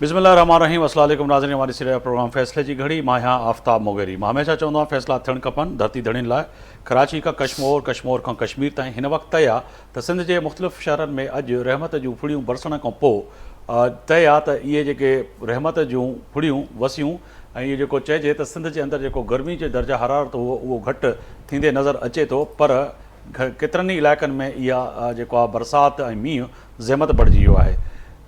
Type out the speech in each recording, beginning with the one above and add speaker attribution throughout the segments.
Speaker 1: बिस्मिल्लाहिर्रहमानिर्रहीम। अस्सलाम वालेकुम नाज़रीन, हमारी सिरिया प्रोग्राम फ़ैसले की घड़ी। मां यहाँ आफ्ताब मोगेरी। मां हमेशा चवंदो आहियां फ़ैसला थियणु खपनि धरती धड़ियुनि लाइ। कराची खां कश्मीर, कश्मीर खां कश्मीर ताईं हिन वक़्तु तय आहे त सिंध जे मुख़्तलिफ़ शहरनि में अॼु रहमत जूं फुड़ियूं बरसण खां पोइ तय आहे त इहे जेके रहमत जूं फुड़ियूं वसियूं ऐं इहो जेको चइजे त सिंध जे अंदरि जेको गर्मी जो दर्जा हरारत हुओ उहो घटि थींदे नज़र अचे थो, पर केतिरनि ई इलाइक़नि में इहा जेको आहे बरसाति ऐं मींहुं ज़हमत बढिजी वियो आहे।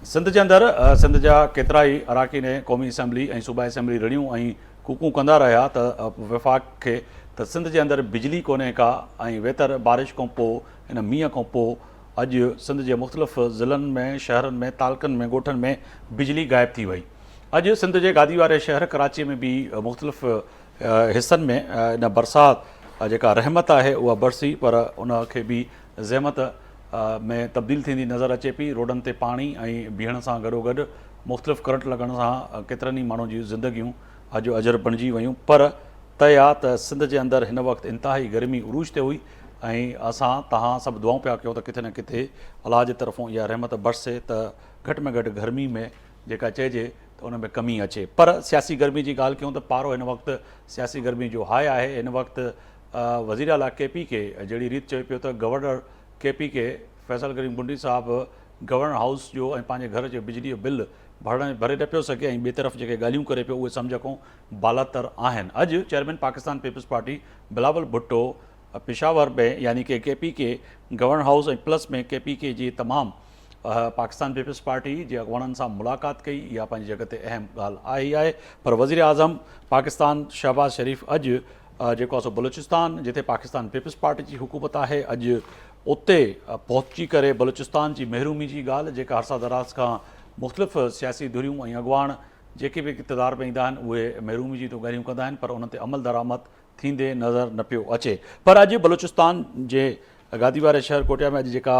Speaker 1: सिंध जे अंदरि सिंध जा केतिरा ई अराकीन क़ौमी असैम्बली ऐं सूबाई असैम्बली रड़ियूं ऐं कूकूं कंदा रहिया त वफ़ाक़ खे त सिंध जे अंदरि बिजली कोन्हे का ऐं वेतर बारिश खां पोइ हिन मींहं खां पोइ अॼु सिंध जे मुख़्तलिफ़ ज़िलनि में, शहरनि में, तालकनि में, ॻोठनि में बिजली गाइब थी वई। अॼु सिंध जे गादी वारे शहर कराची में बि मुख़्तलिफ़ हिसनि में इन बरसाति जेका रहमत आहे उहा बरसी, पर उनखे बि ज़हमत में तब्दील थींदी नज़र अचे पई। रोडनि ते पाणी ऐं बीहण सां गॾोगॾु मुख़्तलिफ़ करंट लॻण सां केतिरनि ई माण्हुनि जूं ज़िंदगियूं अॼु अजर बणिजी वियूं। पर तय आहे त सिंध जे अंदरि हिन वक़्तु इंतिहाई गर्मी उरूज ते हुई ऐं असां तव्हां सभु दुआऊं पिया कयूं त किथे न किथे अलाह जे तरफ़ां इहा रहमत बरसे त घटि में घटि गर्मी में जेका चइजे त उन में कमी अचे। पर सियासी गर्मी जी ॻाल्हि कयूं त पारो हिन वक़्तु सियासी गर्मी जो हाय आहे। हिन वक़्तु वज़ीर आला KP के जहिड़ी रीति चए पियो त गवर्नर KP के फैसल करीम बुंडी साहिबु गवर्नर हाउस जो ऐं पंहिंजे घर जो बिजली जो बिल भरे न पियो सघे ऐं ॿिए तरफ़ जेके ॻाल्हियूं करे पियो उहे सम्झ खां बालातर आहिनि। अॼु चेयरमैन पाकिस्तान पीपल्स पार्टी बिलावल भुट्टो पेशावर में यानी कि KP के गवर्नर हाउस ऐं प्लस में KP के जी तमामु पाकिस्तान पीपल्स पार्टी जे अॻुवाननि सां मुलाक़ात कई। इहा पंहिंजी जॻह ते अहम ॻाल्हि आहे ई आहे। पर वज़ीर आज़म पाकिस्तान शहबाज़ शरीफ़ अॼु जेको आहे सो बलूचिस्तान जिते पाकिस्तान पीपल्स पार्टी जी हुकूमत आहे अॼु उते पहुची करे बलूचिस्तान जी महरूमी जी ॻाल्हि जेका अरसा दराज़ खां मुख़्तलिफ़ सियासी धुरियूं ऐं अॻुवान जेके बि इक़्तिदार में ईंदा आहिनि उहे महरूमी जी तो ॻाल्हियूं कंदा आहिनि, पर उन ते अमल दरामद थींदे नज़र न पियो अचे। पर अॼु बलूचिस्तान जे गादी वारे शहर कोटिया में अॼु जेका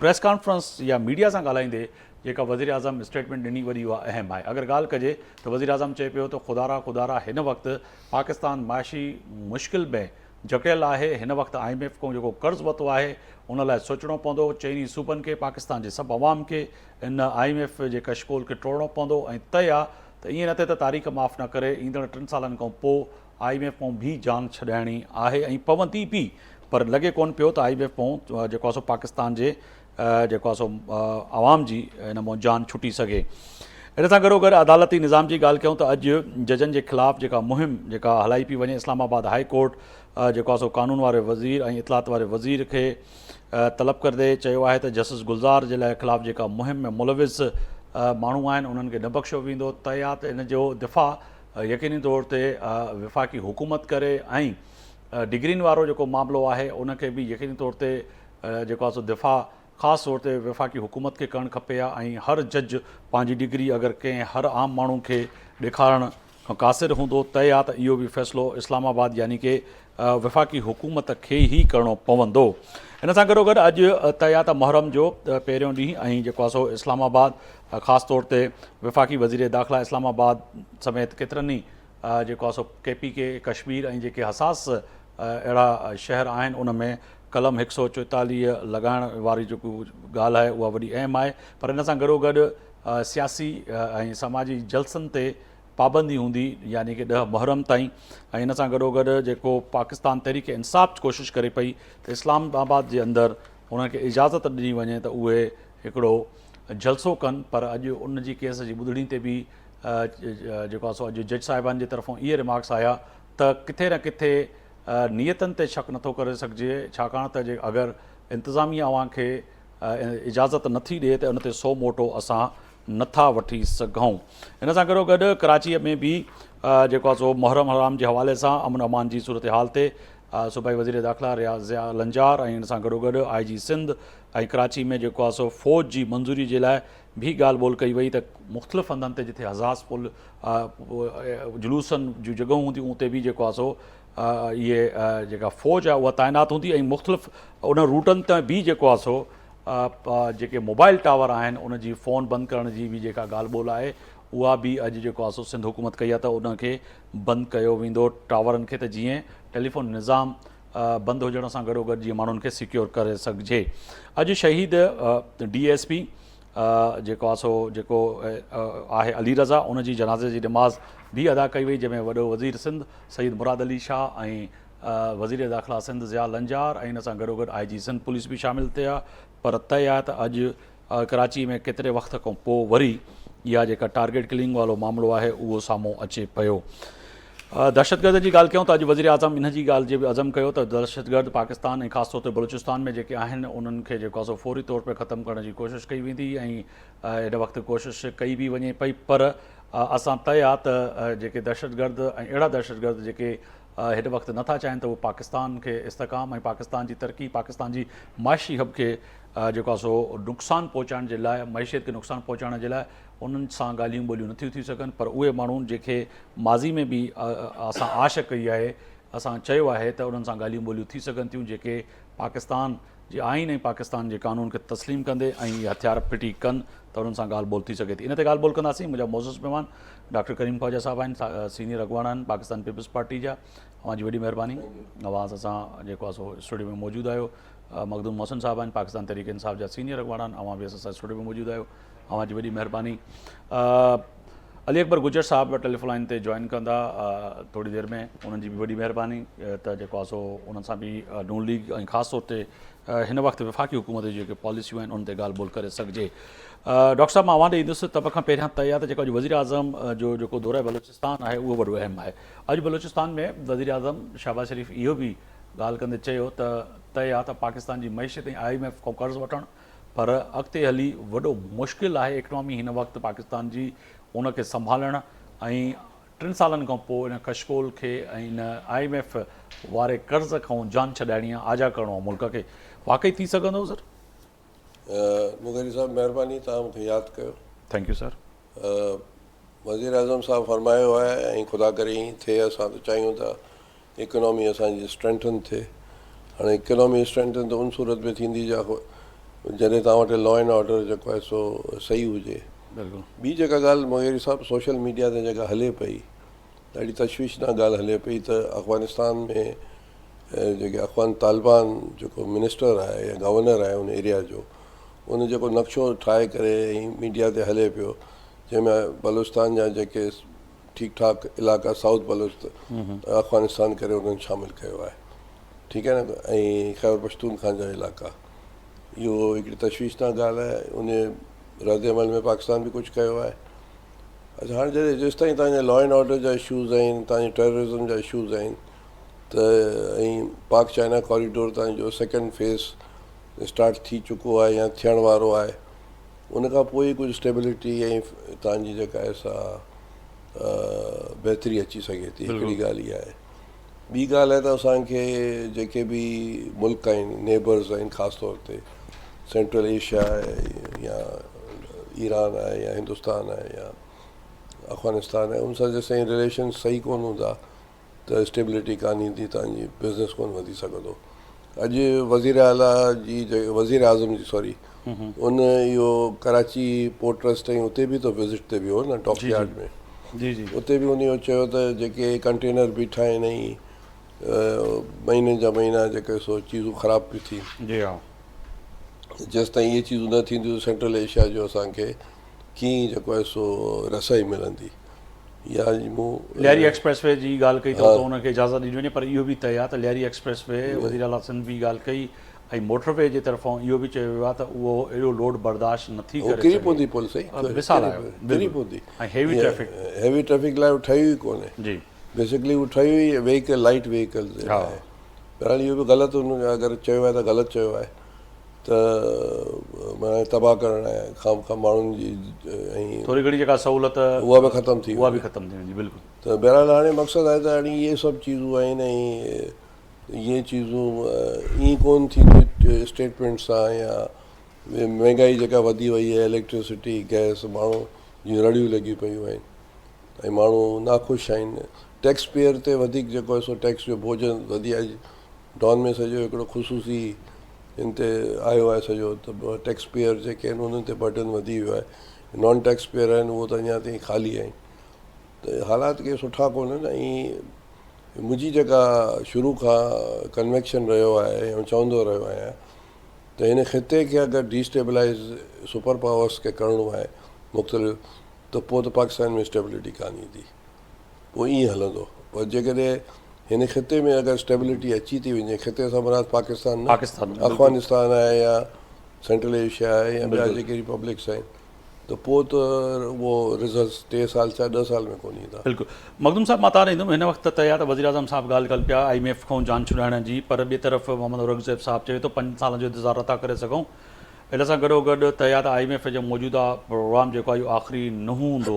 Speaker 1: प्रेस कॉन्फ्रेंस या मीडिया सां ॻाल्हाईंदे जेका वज़ीर आज़म स्टेटमेंट ॾिनी वरी उहा अहम आहे। अगरि ॻाल्हि कजे त वज़ीर आज़म चए पियो त ख़ुदारा हिन वक़्तु पाकिस्तान माशी मुश्किल में जकियल आहे। हिन वक़्तु IMF खां जेको कर्ज़ु वरितो आहे उन लाइ सोचणो पवंदो। चइनी सूबनि खे, पाकिस्तान जे सभु अवाम खे इन IMF जे कशकोल खे टोड़णो पवंदो ऐं तय आहे त ईअं न थिए त तारीख़ माफ़ न करे ईंदड़ 3 सालनि खां पोइ IMF खां बि जान छॾाइणी आहे ऐं पवंदी बि। पर लॻे कोन पियो त IMF खां जेको आहे सो पाकिस्तान जे जेको आहे सो आवाम जी इन मां जान छुटी सघे। इन सां गॾोगॾु अदालती निज़ाम जी ॻाल्हि कयूं त अॼु जजनि जे ख़िलाफ़ु जेका मुहिम जेका हलाई पई वञे, इस्लामाबाद हाई कोर्ट जेको आहे सो कानून वारे वज़ीर ऐं इतलात वारे वज़ीर खे तलब कंदे चयो आहे त जस्टिस गुलज़ार जे लाइ ख़िलाफ़ु जेका मुहिम में मुलविस माण्हू आहिनि उन्हनि खे न बख़्शियो वेंदो। तय आहे त इन जो दिफ़ा यकीनी तौर ते वफ़ाक़ी हुकूमत करे ऐं डिग्रियुनि वारो जेको मामिलो आहे उनखे बि यकीनी तौर ते जेको आहे सो दिफ़ा ख़ासि तौर ते वफ़ाक़ी हुकूमत खे करणु खपे ऐं हर जज पंहिंजी डिग्री अगरि कंहिं हर आम माण्हू खे ॾेखारण खां क़ासिर हूंदो तय आहे त इहो बि फ़ैसिलो इस्लामाबाद यानी कि वफ़ाक़ी हुकूमत खे ई करिणो पवंदो। इन सां गॾोगॾु अॼु तय आहे त मुहर्रम जो पहिरियों ॾींहुं ऐं जेको आहे सो इस्लामाबाद ख़ासि तौर ते वफ़ाक़ी वज़ीर दाख़िला इस्लामाबाद समेत केतिरनि ई जेको आहे सो KP के कश्मीर ऐं जेके हसास अहिड़ा शहर आहिनि उन में कलम 144 लॻाइण वारी जेको ॻाल्हि आहे उहा वॾी अहम आहे। पर इन सां गॾोगॾु सियासी ऐं समाजी जलसनि ते पाबंदी हूंदी यानी कि 10 मुहर्रम ताईं। ऐं इन सां गॾोगॾु जेको पाकिस्तान तहरीक इंसाफ़ कोशिशि करे पई त इस्लामाबाद जे अंदरि उनखे इजाज़त ॾिनी वञे त उहे हिकिड़ो जलसो कनि, पर अॼु उन जी केस जी ॿुधणी ते बि जेको आहे सो अॼु जज साहिबान जे तरफ़ां इहे रिमार्क्स आया त किथे न किथे नियतनि ते शक नथो करे सघिजे, छाकाणि त जे अगरि इंतिज़ामिया अव्हां खे इजाज़त नथी ॾिए त उन ते सो मोटो असां नथा वठी सघूं। इन सां गॾोगॾु कराचीअ में बि जेको आहे सो मुहर्रम हराम जे हवाले सां अमन अमान जी सूरत हाल ते सूबाई वज़ीर दाख़िला रियाज़ लंजार ऐं इन सां गॾोगॾु IG सिंध ऐं कराची में जेको आहे सो फ़ौज जी मंज़ूरी जे लाइ भी ॻाल्हि ॿोल कई वई त मुख़्तलिफ़ हंधनि ते जिथे हज़ास पुल जुलूसनि जूं जॻहियूं हूंदियूं उते बि जेको आहे सो इहे जेका फ़ौज आहे उहा तैनात हूंदी ऐं मुख़्तलिफ़ उन रूटनि ते बि जेको आहे सो जेके मोबाइल टावर आहिनि उन जी फ़ोन बंदि करण जी बि जेका ॻाल्हि ॿोल आहे उहा बि अॼु जेको आहे सो सिंध हुकूमत कई आहे त उनखे बंदि कयो वेंदो टावरनि खे, त जीअं टेलीफोन निज़ाम बंदि हुजण सां गॾोगॾु जीअं माण्हुनि खे सिक्योर करे सघिजे। अॼु शहीद DSP जेको आहे सो जेको आहे अली रज़ा उन जी जनाज़े जी नमाज़ बि अदा कई वई, जंहिंमें वॾो वज़ीर सिंध सईद मुराद अली शाह ऐं वज़ीर दाख़िला सिंध ज़िया लंजार ऐं इन सां गॾोगॾु IG सिंध पुलिस बि शामिलु थिया। पर तय आहे त अॼु कराची में केतिरे वक़्त खां पोइ वरी इहा जेका टारगेट किलिंग वारो मामिलो आहे उहो साम्हूं अचे पियो। दहशतगर्द जी ॻाल्हि कयूं त अॼु वज़ीर आज़म इन जी ॻाल्हि जे बि अज़म कयो त दहशतगर्द पाकिस्तान ऐं ख़ासि तौर ते बलूचिस्तान में जेके आहिनि उन्हनि खे जेको आहे सो फौरी तौर ते ख़तमु करण जी कोशिशि कई वेंदी ऐं हिन वक़्तु कोशिशि कई बि वञे पई। पर असां तय आहे त जेके दहशतगर्द ऐं अहिड़ा दहशतगर्द जेके हिन वक़्तु नथा चाहिनि त उहो पाकिस्तान खे इस्तेकाम ऐं पाकिस्तान जी तरक़ी, पाकिस्तान जी माशी हब खे जेको आहे सो नुक़सानु पहुचाइण जे लाइ, मैशियत खे नुक़सानु पहुचाइण जे लाइ उन्हनि सां ॻाल्हियूं ॿोलियूं नथियूं थी सघनि। पर उहे माण्हू जेके माज़ी में बि असां आश कई आहे, असां चयो आहे त उन्हनि सां ॻाल्हियूं ॿोलियूं थी सघनि थियूं, जेके पाकिस्तान जे आइन ऐं पाकिस्तान जे कानून खे तस्लीम कंदे ऐं इहे हथियार फिटी कनि त उन्हनि सां ॻाल्हि ॿोल थी सघे थी। इन ते ॻाल्हि ॿोल कंदासीं। मुंहिंजा मोज़िज़ महिमान डॉक्टर करीम ख्वाजा साहब आहिनि, सीनियर अॻवान आहिनि पाकिस्तान पीपल्स पार्टी जा। तव्हांजी वॾी महिरबानी, आवाज़ असां जेको आहे सो स्टूडियो में मौजूदु आहियो। मखदूम मोहसिन साहब आहिनि पाकिस्तान तहरीक इंसाफ़ जा सीनियर अॻवान आहिनि, अवां बि असां स्टूडियो में मौजूदु आहियो, तव्हांजी वॾी महिरबानी। अली अकबर गुजर साहब टेलीफोन लाइन ते जॉइन कंदा थोरी देरि में, उन्हनि जी बि वॾी महिरबानी त जेको आहे सो उन्हनि सां बि नून लीग ऐं ख़ासि तौर ते हिन वक़्तु वफ़ाक़ी हुकूमत जी जेके पॉलिसियूं आहिनि उन ते ॻाल्हि ॿोल करे सघिजे। डॉक्टर साहब मां अवां ॾे ईंदुसि। तब खां पहिरियां तय आहे त जेको अॼु वज़ीर आज़म जो जेको दौरो बलूचिस्तान आहे उहो वॾो अहम आहे। अॼु बलूचिस्तान में वज़ीर आज़म शहबाज़ शरीफ़ इहो बि ॻाल्हि कंदे चयो त तय आहे त पाकिस्तान जी मैशियत ऐं IMF खां कर्ज़ु वठणु, पर अॻिते हली वॾो मुश्किल आहे इकनॉमी हिन वक़्तु पाकिस्तान जी उनखे संभालणु ऐं 3 सालनि खां पोइ इन कशकोल खे ऐं इन IMF वारे कर्ज़ खां जान छॾाइणी आहे, आजा करिणो आहे मुल्क खे। वाक़ई थी सघंदो सर?
Speaker 2: मुगरी साहब महिरबानी, तव्हां मूंखे यादि कयो।
Speaker 1: Thank U sir.
Speaker 2: वज़ीर आज़म साहब फरमायो आहे ऐं ख़ुदा करे ईअं थिए। असां त चाहियूं था इकनॉमी असांजी स्ट्रेंथन थिए। हाणे इकनॉमी स्ट्रेंथन त उन सूरत में थींदी जॾहिं तव्हां वटि लॉ एंड ऑर्डर जेको आहे सो सही हुजे।
Speaker 1: बिल्कुलु।
Speaker 2: ॿी जेका ॻाल्हि मुगरी साहब सोशल मीडिया ते जेका हले पई, ॾाढी तशवीशनाक ॻाल्हि हले पई त अफ़गानिस्तान में जेके अफ़गान तालिबान जेको मिनिस्टर आहे या गवर्नर आहे उन एरिया जो, उन जेको नक्शो ठाहे करे ऐं मीडिया ते हले पियो, जंहिंमें बलूचिस्तान जा जेके ठीकु ठाकु इलाइक़ा साउथ अफ़गानिस्तान करे उन्हनि शामिलु कयो आहे, ठीकु आहे न, ऐं ख़ैबर पश्तूनख्वा जा इलाइक़ा। इहो हिकिड़ी तशवीशनाक ॻाल्हि आहे। उन रद्द अमल में पाकिस्तान बि कुझु कयो आहे। अच्छा, हाणे जेसि ताईं तव्हांजा लॉ एंड ऑर्डर जा इशूज़ आहिनि, तव्हांजे टेररिज़म जा इशूज़ आहिनि, त ऐं पाक चाइना कॉरिडोर तव्हांजो 2nd फेज़ स्टार्ट थी चुको आहे या थियण वारो आहे, उन खां पोइ ई कुझु स्टेबिलिटी ऐं तव्हांजी जेका आहे सा बहितरी अची सघे थी। हिकिड़ी ॻाल्हि इहा आहे। ॿी ॻाल्हि आहे त असांखे जेके बि मुल्क आहिनि, नेबर्स आहिनि, ख़ासि तौर ते सेंट्रल एशिया आहे या ईरान आहे या हिंदुस्तान आहे या अफ़गानिस्तान आहे, उन सां जेसिताईं रिलेशन सही कोन हूंदा त स्टेबिलिटी कान ईंदी, तव्हांजी बिज़नेस कोन वधी सघंदो। अॼु वज़ीर आज़म जी सॉरी उन इहो कराची पोर्ट ट्रस्ट ऐं उते बि त विज़िट ते वियो न, डॉकयार्ड में।
Speaker 1: जी जी।
Speaker 2: उते बि उन इहो चयो त जेके कंटेनर बीठा आहिनि ऐं महीने जा महीना जेके सो चीज़ूं ख़राबु पियूं थियनि।
Speaker 1: जी हा।
Speaker 2: जेसिताईं इहे चीज़ूं न थींदियूं सेंट्रल एशिया जो असांखे कीअं जेको आहे सो रसाई मिलंदी। या मूं
Speaker 1: लियारी एक्सप्रेस वे जी ॻाल्हि कई अथव त उनखे इजाज़त ॾिनी वञे, पर इहो बि तय आहे त लियारी एक्सप्रेस वे वज़ीर आला सिंध बि ॻाल्हि कई ऐं मोटरवे जे तरफ़ां इहो बि चयो वियो आहे त उहो अहिड़ो लोड बर्दाश्त नथी करे
Speaker 2: किरी पवंदी पुल सही
Speaker 1: मिसाल आहे
Speaker 2: किरी पवंदी
Speaker 1: ऐं हेवी
Speaker 2: ट्रैफिक लाइ ठही ई कोन्हे।
Speaker 1: जी
Speaker 2: बेसिकली उहा ठही हुई व्हीकल लाइट व्हीकल्स आहे। बहरहाल इहो बि ग़लति अगरि चयो आहे त ग़लति चयो आहे त माना तबाह करणु आहे खाम माण्हुनि जी ऐं
Speaker 1: थोरी घणी जेका सहूलियत
Speaker 2: उहा बि ख़तमु थी
Speaker 1: वेंदी। बिल्कुलु।
Speaker 2: त बहरहाल हाणे मक़सदु आहे त हाणे इहे सभु चीज़ूं आहिनि ऐं इहे चीज़ूं ईअं कोन थींदियूं स्टेटमेंट सां या महांगाई जेका वधी वई आहे, इलेक्ट्रिसिटी गैस, माण्हू जीअं रड़ियूं लॻियूं पियूं आहिनि ऐं माण्हू नाख़ुशि आहिनि। टैक्स पेयर ते वधीक जेको आहे सो टैक्स जो भोजन वधी आहे। डॉन में सॼो हिकिड़ो ख़ुशूसी हिन ते आयो आहे सॼो, त टैक्स पेयर जेके आहिनि उन्हनि ते बर्डन वधी वियो आहे। नॉन टैक्स पेयर आहिनि उहो त अञा ताईं ख़ाली आहिनि। त हालात के सुठा कोन्हनि। ऐं मुंहिंजी जेका शुरू खां कन्वेक्शन रहियो आहे ऐं चवंदो रहियो आहियां त हिन ख़िते खे अगरि डिस्टेबलाइज़ सुपर पावर्स खे करिणो आहे मुख़्तलिफ़, त पोइ त पाकिस्तान में स्टेबिलिटी कान ईंदी, पोइ ईअं हलंदो। पर जेकॾहिं हिन ख़िते में अगरि स्टेबिलिटी अची थी वञे, ख़िते सां मुराद पाकिस्तान न, अफ़गानिस्तान आहे या सेंट्रल एशिया आहे या ॿिया जेके रिपब्लिक्स आहिनि, त पोइ त उहो रिज़ल्ट 3 साल 10 साल में कोन ईंदा।
Speaker 1: बिल्कुलु। मखदूम साहब, मां तव्हां ईंदुमि हिन वक़्तु त या त वज़ीर आज़म साहिबु ॻाल्हि कनि पिया IMF खां जांच छुॾाइण जी, पर ॿिए तरफ़ मोहम्मद औरंगज़ेब साहिबु चए थो 5 सालनि जो इंतज़ारु नथा करे सघूं। इन सां गॾोगॾु त या त IMF जो मौजूदा प्रोग्राम जेको आहे इहो आख़िरी न हूंदो,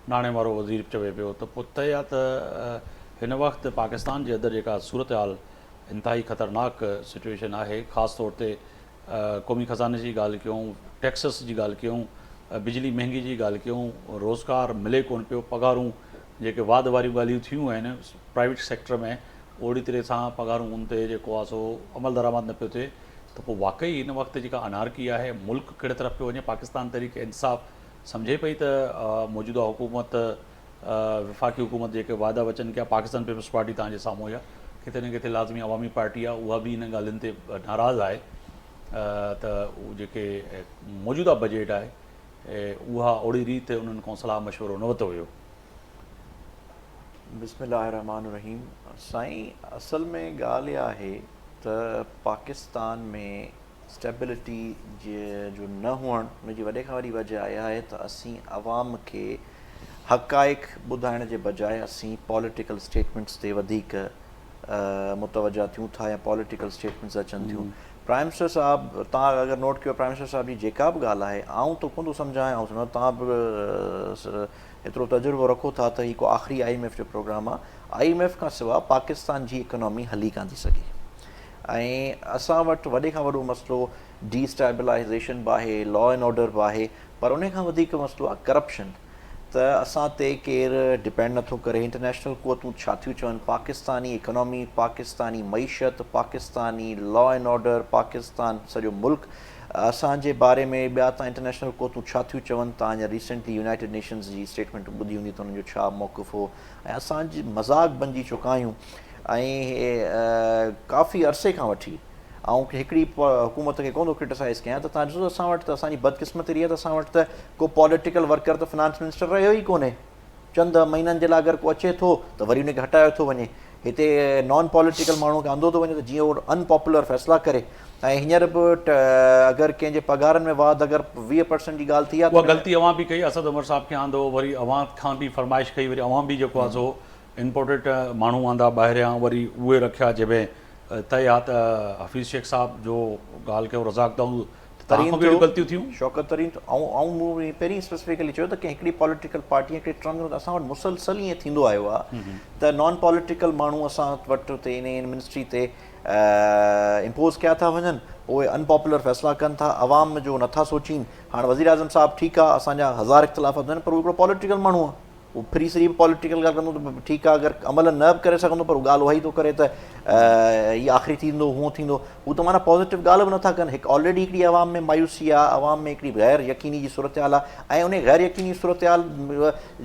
Speaker 1: नाणे वारो वज़ीर चवे पियो, त पोइ त या त हिन वक़्तु पाकिस्तान जे अंदरि जेका सूरत हाल इंतिहाई ख़तरनाक सिचुएशन आहे, ख़ासि तौर ते क़ौमी ख़ज़ाने जी ॻाल्हि कयूं, टैक्सिस जी ॻाल्हि कयूं, बिजली महांगी जी ॻाल्हि कयूं, रोज़गार मिले कोन पियो, पघारूं जेके वाद वारियूं ॻाल्हियूं थियूं आहिनि प्राइवेट सेक्टर में, ओड़ी तरह सां पघारूं उन ते जेको आहे सो अमल दरामद न पियो थिए, त पोइ वाक़ई हिन वक़्तु जेका अनारकी आहे, मुल्क कहिड़े तरफ़ पियो वञे। पाकिस्तान तहरीक इंसाफ़ सम्झे पई त मौजूदा हुकूमत, वफ़ाक़ी हुकूमत जेके वाइदा वचन कया, पाकिस्तान पीपल्स पार्टी तव्हांजे साम्हूं आहे, किथे न किथे लाज़मी अवामी पार्टी आहे, उहा बि इन ॻाल्हियुनि ते नाराज़ आहे त जेके मौजूदा बजट आहे उहा ओड़ी रीति उन्हनि खां सलाह मशवरो न वरितो हुयो।
Speaker 3: बिस्मिल्लाहिर्रहमानिर्रहीम। साईं, असल में ॻाल्हि इहा आहे त पाकिस्तान में स्टेबिलिटी जो न हुअण हुनजी वॾे खां वॾी वजह इहा आहे त असीं अवाम खे हक़ाइक़ ॿुधाइण जे बजाए असीं पॉलिटिकल स्टेटमेंट्स ते वधीक मुतवजा थियूं था या पॉलिटिकल स्टेटमेंट्स अचनि थियूं। प्राइम मिनिस्टर साहिबु, तव्हां अगरि नोट कयो, प्राइम मिनिस्टर साहिब जी जेका बि ॻाल्हि आहे, आऊं त कोन थो सम्झां, ऐं सम्झो तव्हां बि एतिरो तजुर्बो रखो था त हीउ को आख़िरी IMF जो प्रोग्राम आहे। IMF खां सवाइ पाकिस्तान जी इकोनॉमी हली कान थी सघे, ऐं असां वटि वॾे खां वॾो मसइलो डिस्टेबलाइज़ेशन बि आहे, लॉ एंड ऑर्डर बि आहे, पर उन खां वधीक मसइलो आहे करप्शन। त असां ते केरु डिपेंड नथो करे, इंटरनेशनल क़ुवतूं छा थियूं चवनि, पाकिस्तानी इकोनॉमी, पाकिस्तानी मईशत, Pakistani law and order, Pakistan सॼो मुल्क, असांजे बारे में ॿिया तव्हां इंटरनेशनल क़ुवतूं छा थियूं चवनि, तव्हां अञा रिसेंटली यूनाइटेड नेशंस जी स्टेटमेंट ॿुधी हूंदी त हुननि जो छा मौक़िफ़ हो, ऐं असांजी मज़ाक बणिजी चुका आहियूं। ऐं काफ़ी अरसे खां वठी ऐं हिकिड़ी हुकूमत खे कोन थो क्रिटिसाइज़ कयां त तव्हां ॾिसो त असां वटि त असांजी बदकिस्मती रही आहे त असां वटि त को पॉलिटिकल वर्कर त फिनांस मिनिस्टर रहियो ई कोन्हे। चंद महीननि जे लाइ अगरि को अचे थो त वरी उनखे हटायो थो वञे। हिते नॉन पॉलिटिकल माण्हू खे आंदो थो वञे त जीअं उहो अनपॉपुलर फ़ैसिला करे। ऐं हींअर बि अगरि कंहिंजे पघारनि में वाद अगरि 20% जी ॻाल्हि थी आहे,
Speaker 1: उहा ग़लती अवां बि कई, असद उमर साहिब खे आंदो, वरी अवां खां बि फरमाइश कई, वरी अवां बि जेको आहे सो इम्पोर्टेड माण्हू आंदा ॿाहिरियां, वरी उहे रखिया जंहिंमें तय आहे त हफ़ीज़ शेख साहिब जो ॻाल्हि कयो, रज़ाक दाऊद तरीन ग़लतियूं थियूं,
Speaker 3: शौकत तरीन। ऐं मूं पहिरीं स्पेसिफिकली चयो त कंहिं हिकिड़ी पॉलिटिकल पार्टी हिकिड़ी ट्रंग असां वटि मुसलसल ईअं थींदो आयो आहे त नॉन पॉलिटिकल माण्हू असां वटि ते इन मिनिस्ट्री ते इम्पोज़ कया था वञनि, उहे अनपॉपुलर फ़ैसिला कनि था, अवाम जो नथा सोचीनि। हाणे वज़ीर आज़म साहिबु ठीकु आहे, असांजा हज़ार इख़्तिलाफ़ आहिनि, पर उहो हिकिड़ो पॉलिटिकल माण्हू आहे, उहो फ्री सरी बि पॉलिटिकल ॻाल्हि कंदो त ठीकु आहे, अगरि अमल न बि करे सघंदो पर ॻाल्हि उहा ई थो करे त हीअ आख़िरी थींदो, हूअं थींदो, हू त माना पॉज़िटिव ॻाल्हि बि नथा कनि। हिकु ऑलरेडी हिकिड़ी अवाम में मायूसी आहे, अवाम में हिकिड़ी गैर यकीनी जी सूरत हाल आहे, ऐं उन गैर यकीनी सूरत हाल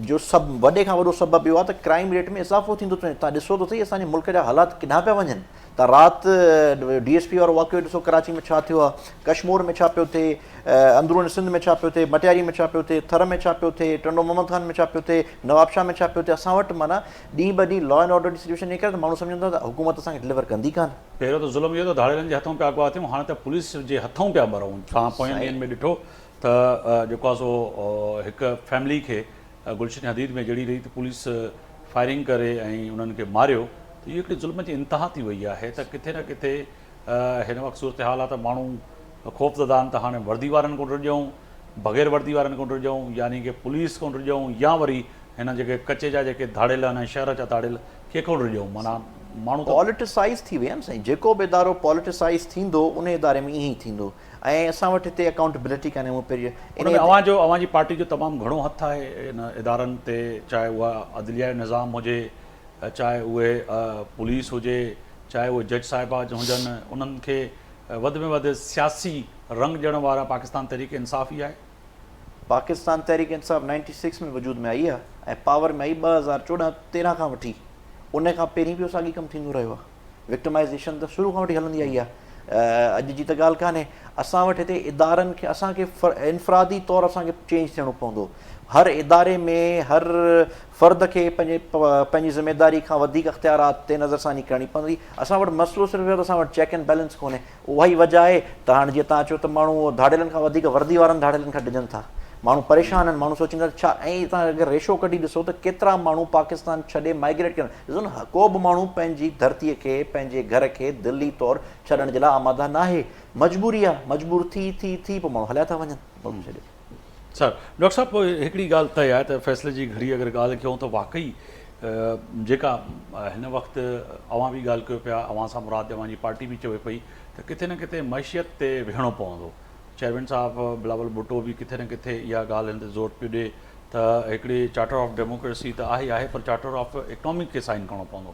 Speaker 3: जो सभु वॾे खां वॾो सबबु इहो आहे त क्राइम रेट में इज़ाफ़ो थींदो थो वञे। तव्हां ॾिसो त सही असांजे मुल्क जा हालात किथां पिया वञनि। त राति DSP वारो वाक़ियो ॾिसो कराची में छा थियो आहे, कश्मीर में छा पियो थिए, अंदरून सिंध में छा पियो थिए, मटियारी में छा पियो थिए, थर में छा पियो थिए, टंडो मोहम्मद ख़ान में छा पियो थिए, नवाबशाह में छा पियो थिए। असां वटि माना ॾींहुं ॿ ॾींहुं लॉ एंड ऑर्डर जी सिचुएशन इहे करे त माण्हू सम्झंदा त हुकूमत असांखे डिलीवर कंदी कान।
Speaker 1: पहिरियों त ज़ुल्म इहो त धाड़ेलनि जे हथों पिया अॻुवाट थियूं, हाणे त पुलिस जे हथों पिया मरऊं। तव्हां पोयनि ॾींहंनि में ॾिठो त जेको आहे सो हिकु फैमिली खे गुलशन हदीद में जहिड़ी रही त पुलिस फायरिंग करे ऐं उन्हनि खे मारियो, त इहा हिकिड़ी ज़ुल्म जी इंतिहा थी वई आहे। त किथे न किथे हिन वक़्तु सूरत हाल आहे त माण्हू ख़ौफ़ज़दा आहिनि त हाणे वर्दी वारनि कोन रिॼूं, बग़ैर वर्दी वारनि कोन रिॼूं, यानी कि पुलिस कोन रिॼूं, या वरी हिन जेके कचे जा जेके धाड़ेल आहिनि, शहर जा धाड़ेल खे कोन रिॼूं। माना माण्हू
Speaker 3: पॉलिटिसाइज़ थी विया आहिनि साईं। जेको बि इदारो पॉलिटिसाइज़ थींदो उन इदारे में ईअं ई थींदो। ऐं असां वटि हिते अकाउंटेबिलिटी कान्हे। मूं पहिरीं
Speaker 1: अवां जी पार्टी जो तमामु घणो हथु आहे इन इदारनि ते, चाहे उहा अदलिया जो निज़ाम हुजे, चाहे उहे पुलिस हुजे, चाहे उहे जज साहिबा हुजनि, उन्हनि खे वधि में वधि सियासी रंग ॾियण वारा पाकिस्तान तहरीक इंसाफ़ ई आहे।
Speaker 3: पाकिस्तान तहरीक इंसाफ़ 96 में वजूद में आई आहे ऐं पावर में आई 2014-13 खां वठी। उन खां पहिरीं बि साॻी कमु थींदो रहियो आहे। विक्टिमाइज़ेशन त शुरू खां वठी हलंदी आई आहे। अॼु जी त ॻाल्हि कान्हे। असां वटि हिते इदारनि खे असांखे इनफ़रादी तौरु असांखे चेंज थियणो पवंदो। हर इदारे में हर फ़र्द खे पंहिंजी ज़िमेदारी खां वधीक अख़्तियारात ते नज़र सानी करणी पवंदी। असां वटि मसइलो सिर्फ़ु इहो त असां वटि चेक एंड बैलेंस कोन्हे। उहा ई वजह आहे त हाणे जीअं तव्हां चओ त माण्हू धाड़ेलनि खां वधीक वर्दी वारनि धाड़ेलनि खां डिॼनि था। माण्हू परेशान आहिनि, माण्हू सोचींदा छा। ऐं तव्हां अगरि रेशो कढी ॾिसो त केतिरा माण्हू पाकिस्तान छॾे माइग्रेट कनि। ॾिसो न, को बि माण्हू पंहिंजी धरतीअ खे पंहिंजे घर खे दिल्ली तौरु छॾण जे लाइ आमादा न आहे। मजबूरी आहे, मजबूर थी पोइ माण्हू हलिया था वञनि मुल्क छॾे।
Speaker 1: सर डॉक्टर साहब पोइ हिकिड़ी ॻाल्हि तय आहे त फ़ैसिले जी घड़ी अगरि ॻाल्हि कयूं त वाक़ई जेका हिन वक़्तु अवां बि ॻाल्हि कयो पिया, अवां सां मुराद अवां जी पार्टी बि चवे पई त किथे न किथे मैशियत ते विहणो पवंदो। चेयरमैन साहब बिलावल भुट्टो बि किथे न किथे इहा ॻाल्हि हिन ते ज़ोर पियो ॾिए त हिकिड़ी चार्टर ऑफ डेमोक्रेसी त आहे पर चार्टर ऑफ इकनॉमिक खे साइन करिणो पवंदो।